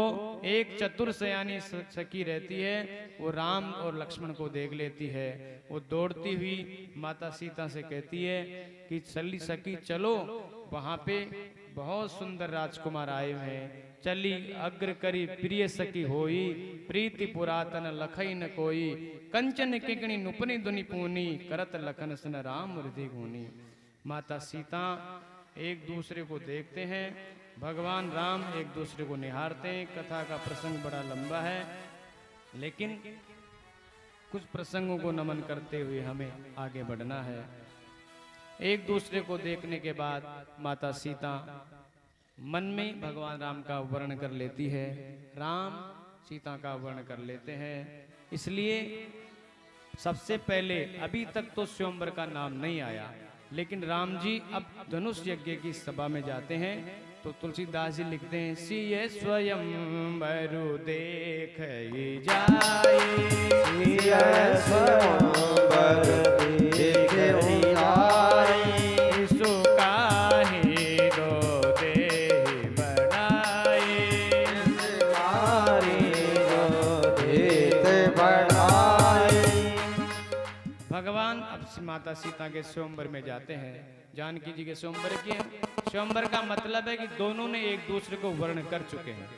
एक चतुर सयानी सखी रहती है, वो राम और लक्ष्मण को देख लेती है। वो दौड़ती हुई माता सीता से कहती है कि चली सखी चलो, वहां पे बहुत सुंदर राजकुमार आए हुए हैं, चली अग्र करी प्रिय सखी होई, प्रीति पुरातन लखई न कोई, कंचन किकणी नुपनी दुनि पूनी, करत लखन सन राम हृदय गुनी। माता सीता एक दूसरे को देखते हैं, भगवान राम एक दूसरे को निहारते हैं। कथा का प्रसंग बड़ा लंबा है, लेकिन कुछ प्रसंगों को नमन करते हुए हमें आगे बढ़ना है। एक दूसरे को देखने के बाद माता सीता मन में भगवान राम का वर्णन कर लेती है, राम सीता का वर्णन कर लेते हैं। इसलिए सबसे पहले, अभी तक तो स्वयंवर का नाम नहीं आया, लेकिन राम जी अब धनुष यज्ञ की सभा में जाते हैं। तो तुलसीदास जी लिखते हैं, सिय स्वयंवर देख जाए, सिय स्वयंवर देख जाए, भगवान अब माता सीता के स्वयंवर में जाते हैं। जानकी जी के स्वयंवर किए। स्वयंवर का मतलब है कि दोनों ने एक दूसरे को वर्ण कर चुके हैं।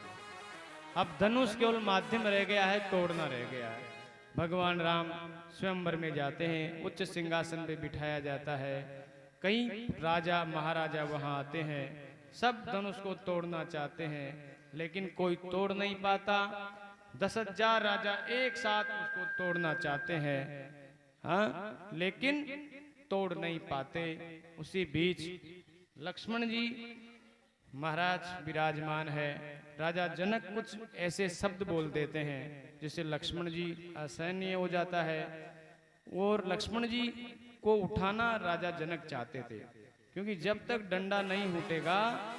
अब धनुष केवल माध्यम रह गया है, तोड़ना रह गया है। भगवान राम स्वयंवर में जाते हैं, उच्च सिंहासन पे बिठाया जाता है। कई राजा महाराजा वहां आते हैं, सब धनुष को तोड़ना चाहते हैं, लेकिन कोई तोड़ नहीं पाता। 10,000 राजा एक साथ उसको तोड़ना चाहते हैं, हाँ, लेकिन तोड़ नहीं पाते। उसी बीच लक्ष्मण जी महाराज विराजमान है। राजा जनक कुछ ऐसे शब्द बोल देते हैं जिससे लक्ष्मण जी असहनीय हो जाता है, और लक्ष्मण जी को उठाना राजा जनक चाहते थे, क्योंकि जब तक डंडा नहीं उठेगा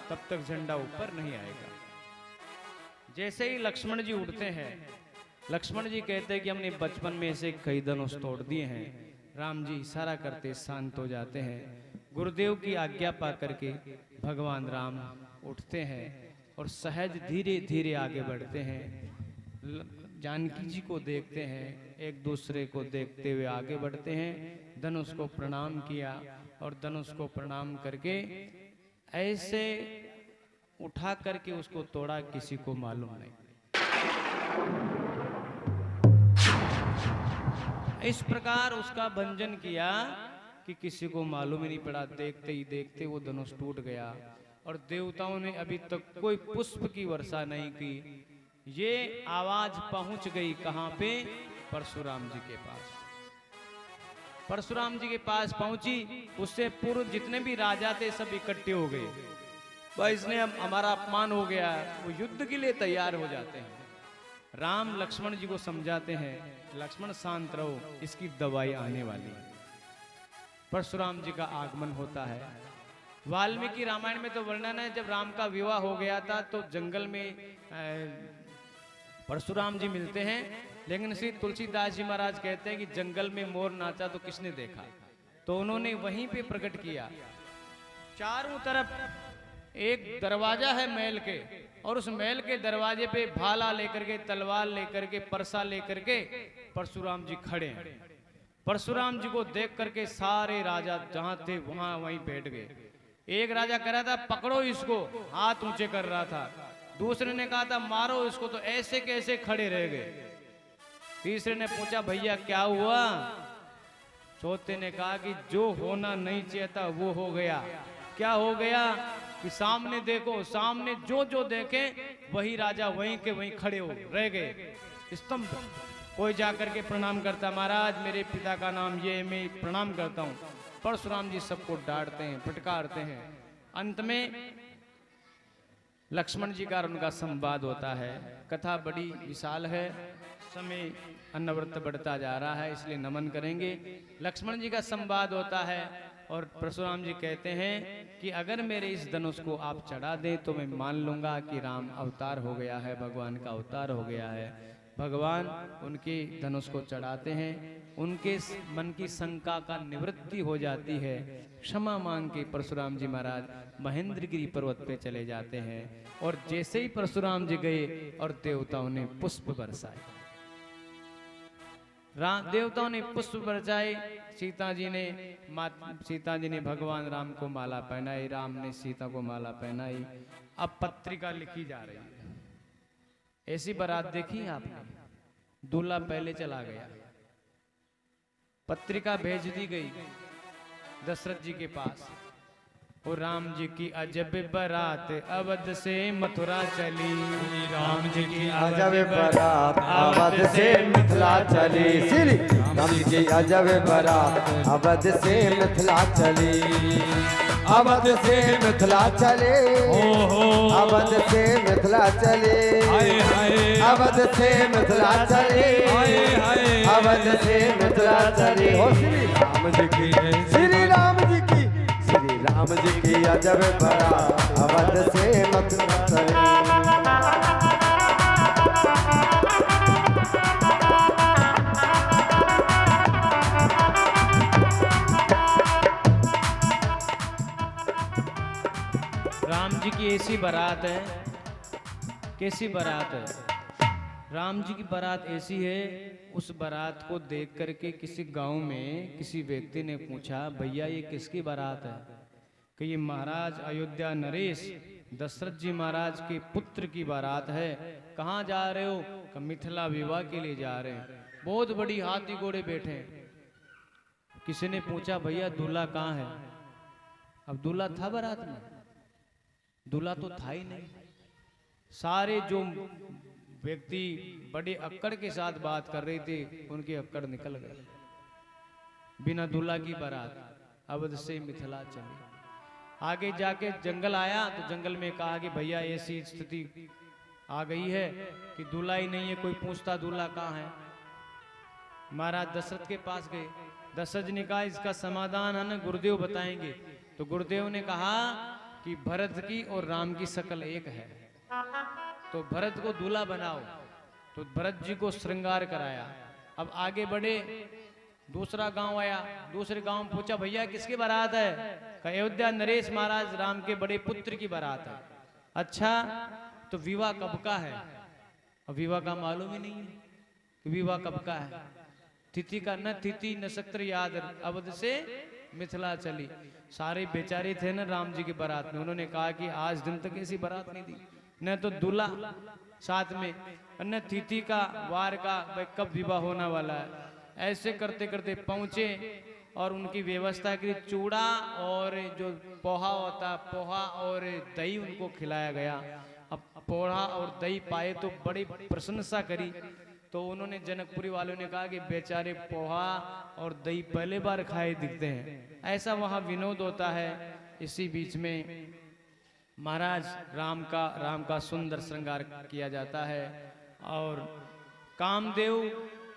तब तक झंडा ऊपर नहीं आएगा। जैसे ही लक्ष्मण जी उठते हैं, लक्ष्मण जी कहते हैं कि हमने बचपन में ऐसे कई धनुष तोड़ दिए हैं। राम जी इशारा करते शांत हो जाते हैं। गुरुदेव की आज्ञा पा करके भगवान राम उठते हैं और सहज धीरे धीरे आगे बढ़ते हैं। जानकी जी को देखते हैं, एक दूसरे को देखते हुए आगे बढ़ते हैं। धनुष को प्रणाम किया और धनुष को प्रणाम करके ऐसे उठा करके उसको तोड़ा, किसी को मालूम नहीं। इस प्रकार उसका भंजन किया कि किसी को मालूम ही नहीं पड़ा। देखते ही देखते वो धनुष टूट गया और देवताओं ने अभी तक कोई पुष्प की वर्षा नहीं की। ये आवाज पहुंच गई कहां पे? परशुराम जी के पास। परशुराम जी के पास पहुंची, उससे पूर्व जितने भी राजा थे सब इकट्ठे हो गए। भाई इसने हमारा अपमान हो गया, वो युद्ध के लिए तैयार हो जाते हैं। राम लक्ष्मण जी को समझाते हैं, लक्ष्मण शांत रहो, इसकी दवाई आने वाली है। परशुराम जी का आगमन होता है। वाल्मीकि रामायण में तो वर्णन है, जब राम का विवाह हो गया था तो जंगल में परशुराम जी मिलते हैं, लेकिन श्री तुलसीदास जी महाराज कहते हैं कि जंगल में मोर नाचा तो किसने देखा, तो उन्होंने वहीं पे प्रकट किया। चारों तरफ एक दरवाजा है महल के, और उस महल के दरवाजे पे भाला लेकर के, तलवार लेकर के, परसा लेकर के परशुराम जी खड़े हैं। परशुराम जी को देख करके सारे राजा जहां थे वहां वहीं बैठ गए। एक राजा कह रहा था पकड़ो इसको, हाथ ऊंचे कर रहा था। दूसरे ने कहा था मारो इसको, तो ऐसे कैसे खड़े रह गए। तीसरे ने पूछा भैया क्या हुआ? चौथे ने कहा कि जो होना नहीं चाहिए था वो हो गया। क्या हो गया? कि सामने देखो, सामने जो जो देखे वही राजा वहीं के वहीं खड़े हो रह गए स्तंभ। कोई जाकर के प्रणाम करता, महाराज मेरे पिता का नाम ये, मैं प्रणाम करता हूँ। परशुराम जी सबको डांटते हैं, फटकारते हैं। अंत में लक्ष्मण जी का और उनका संवाद होता है। कथा बड़ी विशाल है, समय अनवरत बढ़ता जा रहा है, इसलिए नमन करेंगे। लक्ष्मण जी का संवाद होता है और परशुराम जी कहते हैं कि अगर मेरे इस धनुष को आप चढ़ा दें तो मैं मान लूंगा कि राम अवतार हो गया है, भगवान का अवतार हो गया है। भगवान उनके धनुष को चढ़ाते हैं, उनके मन की शंका का निवृत्ति हो जाती है। क्षमा मांग के परशुराम जी महाराज महेंद्रगिरी पर्वत पे चले जाते हैं। और जैसे ही परशुराम जी गए और देवताओं ने पुष्प बरसाए, देवताओं ने पुष्प बरसाए। सीता जी ने भगवान राम को माला पहनाई, राम ने सीता को माला पहनाई। अब पत्रिका लिखी जा रही है। ऐसी बारात देखी आपने? दूल्हा पहले चला गया, पत्रिका भेज दी गई दशरथ जी के पास, और राम जी की अजब बारात अवध से मथुरा चली। राम जी की अजब बारात अवध से मिथिला चली। श्री राम जी की अजब बारात अवध से मिथिला चली। अवध से मिथिला चले, अवध से मिथिला चले, अवध से मिथिला चले, अवध से मिथिला चले। हो श्री राम जी की, श्री राम जी की, श्री राम जी की अजब बारात अवध से मथुरा चली। राम जी की ऐसी बारात है, कैसी बारात है? राम जी की बारात ऐसी है, उस बारात को देख करके किसी गांव में किसी व्यक्ति ने पूछा भैया ये किसकी बारात है? कि ये महाराज अयोध्या नरेश दशरथ जी महाराज के पुत्र की बारात है, कहाँ जा रहे हो? कि मिथिला विवाह के लिए जा रहे हैं। बहुत बड़ी हाथी घोड़े बैठे हैं। किसी ने पूछा भैया दूल्हा कहाँ है? अब दूल्हा था बारात में? दूल्हा तो था ही नहीं। सारे जो व्यक्ति बड़े अक्कड़ के साथ बात कर रहे थे उनके अक्कड़ निकल गए। बिना दूल्हा की बारात अवध से मिथिला चली। आगे जाके जंगल आया तो जंगल में कहा कि भैया ऐसी स्थिति आ गई है कि दूल्हा ही नहीं है। कोई पूछता दूल्हा कहाँ है? महाराज दशरथ के पास गए। दशरथ ने कहा इसका समाधान है ना गुरुदेव बताएंगे। तो गुरुदेव ने कहा कि भरत की और राम की शक्ल एक है, तो भरत को दूल्हा बनाओ। तो भरत जी को श्रृंगार कराया। अब आगे बढ़े, दूसरा गांव आया। दूसरे गांव में पूछा भैया किसकी बारात है? अयोध्या नरेश महाराज राम के बड़े पुत्र की बारात है। अच्छा तो विवाह कब का है? अब विवाह का मालूम ही नहीं है कि विवाह कब का है। तिथि का न तिथि नक्षत्र याद। अवध से मिथिला चली। सारे बेचारे थे ना राम जी की बारात में। उन्होंने कहा कि आज दिन तक ऐसी बारात नहीं दी, न तो दूल्हा साथ में, न तिथि का वार का भाई कब विवाह होने वाला है। ऐसे करते करते पहुंचे और उनकी व्यवस्था की। चूड़ा और जो पोहा होता, पोहा और दही उनको खिलाया गया। अब पोहा और दही पाए तो बड़ी प्रशंसा करी। तो उन्होंने जनकपुरी वालों ने कहा कि बेचारे पोहा और दही पहले बार खाए दिखते हैं। ऐसा वहाँ विनोद होता है। इसी बीच में महाराज राम का सुंदर श्रृंगार किया जाता है और कामदेव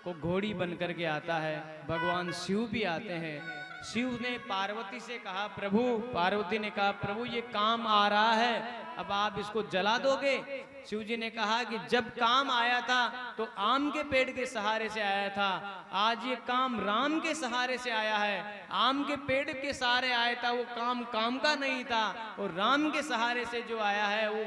को घोड़ी बनकर के आता है। भगवान शिव भी आते हैं। शिव ने पार्वती से कहा प्रभु, पार्वती ने कहा प्रभु ये काम आ रहा है, अब आप इसको जला दोगे? शिव जी ने कहा कि जब काम आया था तो आम के पेड़ के सहारे से आया था, आज ये काम राम के सहारे से आया है। आम के पेड़ के सहारे आया था वो काम का नहीं था, और राम के सहारे से जो आया है वो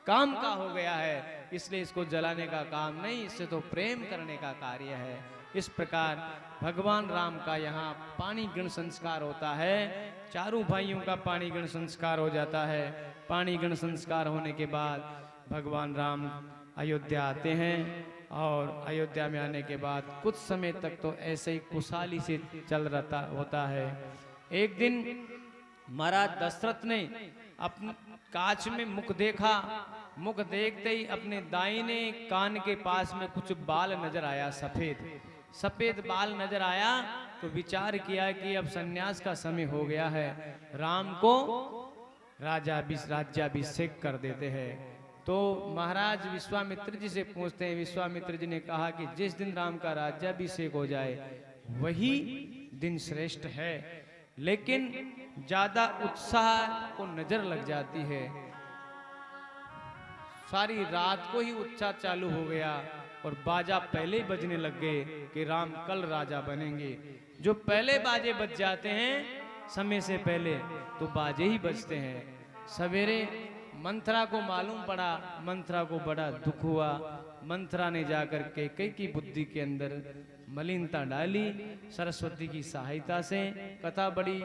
काम का हो गया है। इसलिए इसको जलाने का काम नहीं, इससे तो प्रेम करने का कार्य है। इस प्रकार भगवान राम का यहाँ पानी गण संस्कार होता है। चारों भाइयों का पानी गण संस्कार हो जाता है। पानी गण संस्कार होने के बाद भगवान राम अयोध्या आते हैं और अयोध्या में आने के बाद कुछ समय तक तो ऐसे ही खुशहाली से चल रहा होता है। एक दिन महाराज दशरथ ने अपने कांच में मुख देखा। मुख देखते ही अपने दाहिने कान के पास में कुछ बाल नजर आया, सफेद बाल नजर आया। तो विचार किया कि अब सन्यास का समय हो गया है, राम को राज्याभिषेक कर देते हैं। तो महाराज विश्वामित्र जी से पूछते हैं। विश्वामित्र जी ने कहा कि जिस दिन राम का राज्याभिषेक हो जाए वही दिन श्रेष्ठ है, लेकिन ज्यादा उत्साह को नजर लग जाती है। सारी रात को ही उत्साह चालू हो गया और बाजा पहले बजने लग गए कि राम कल राजा बनेंगे। जो पहले बाजे बज जाते हैं समय से पहले तो बाजे ही बजते हैं। सवेरे मंथरा को मालूम पड़ा, मंथरा को बड़ा दुख हुआ। मंथरा ने जाकर कैकेयी की बुद्धि के अंदर मलिनता डाली। सरस्वती की सहायता से, कथा बड़ी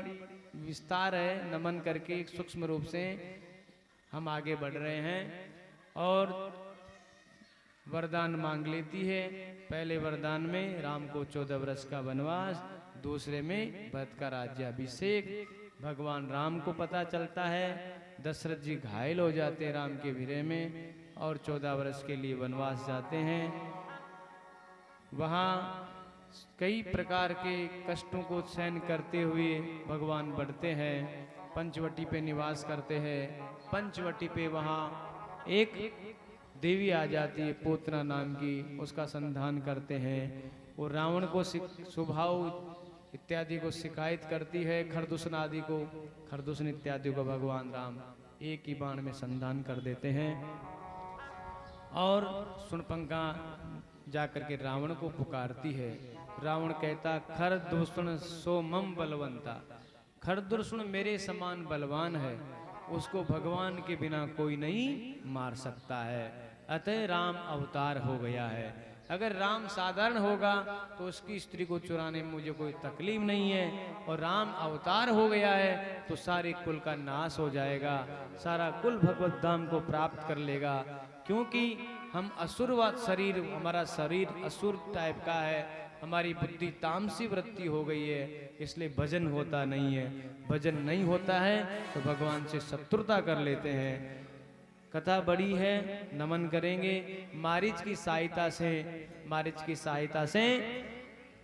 विस्तार है, नमन करके सूक्ष्म रूप से हम आगे बढ़ रहे हैं। और वरदान मांग लेती है। पहले वरदान में राम को 14 वर्ष का वनवास, दूसरे में भरत का राज्याभिषेक। भगवान राम को पता चलता है, दशरथ जी घायल हो जाते हैं राम के वीरे में और 14 वर्ष के लिए वनवास जाते हैं। वहाँ कई प्रकार के कष्टों को सहन करते हुए भगवान बढ़ते हैं। पंचवटी पे निवास करते हैं। पंचवटी पे वहाँ एक देवी आ जाती है पोतना नाम की, उसका संधान करते हैं। वो रावण को स्वभाव इत्यादि को शिकायत करती है, खरदूषण आदि को, खरदूषण इत्यादि को भगवान राम एक ही बाण में संधान कर देते हैं। और सुनपंखा जाकर के रावण को पुकारती है। रावण कहता खरदूषण सो मम बलवंता, खरदूषण मेरे समान बलवान है, उसको भगवान के बिना कोई नहीं मार सकता है। अतः राम अवतार हो गया है। अगर राम साधारण होगा तो उसकी स्त्री को चुराने में मुझे कोई तकलीफ नहीं है, और राम अवतार हो गया है तो सारे कुल का नाश हो जाएगा, सारा कुल भगवत धाम को प्राप्त कर लेगा। क्योंकि हम असुरवाद शरीर, हमारा शरीर असुर टाइप का है, हमारी बुद्धि तामसी वृत्ति हो गई है, इसलिए भजन होता नहीं है। भजन नहीं होता है तो भगवान से शत्रुता कर लेते हैं। कथा बड़ी है, नमन करेंगे। मारीच की सहायता से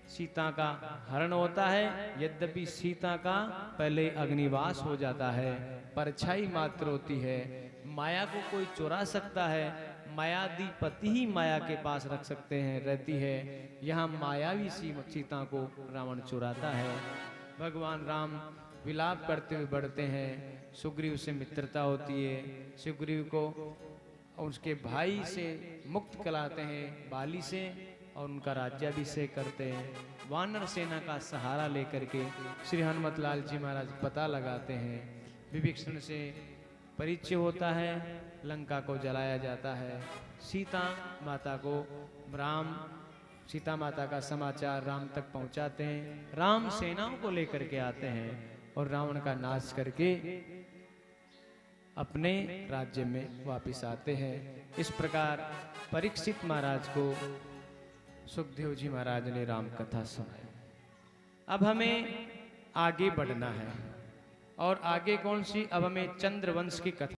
सीता का हरण होता है। यद्यपि सीता का पहले अग्निवास हो जाता है, परछाई मात्र होती है। माया को कोई चुरा सकता है, मायाधिपति ही माया के पास रख सकते हैं, रहती है। यहाँ मायावी सीता को रावण चुराता है। भगवान राम विलाप करते हुए बढ़ते हैं। सुग्रीव से मित्रता होती है, सुग्रीव को उसके भाई से मुक्त कराते हैं, बाली से, और उनका राज्याभिषेक करते हैं। वानर सेना का सहारा लेकर के श्री हनुमत लाल जी महाराज पता लगाते हैं। विभीषण से परिचय होता है, लंका को जलाया जाता है। सीता माता को सीता माता का समाचार राम तक पहुंचाते हैं। राम सेनाओं को लेकर के आते हैं और रावण का नाश करके अपने राज्य में वापस आते हैं। इस प्रकार परीक्षित महाराज को सुखदेव जी महाराज ने राम कथा सुनाई। अब हमें आगे बढ़ना है, और आगे कौन सी? अब हमें चंद्रवंश की कथा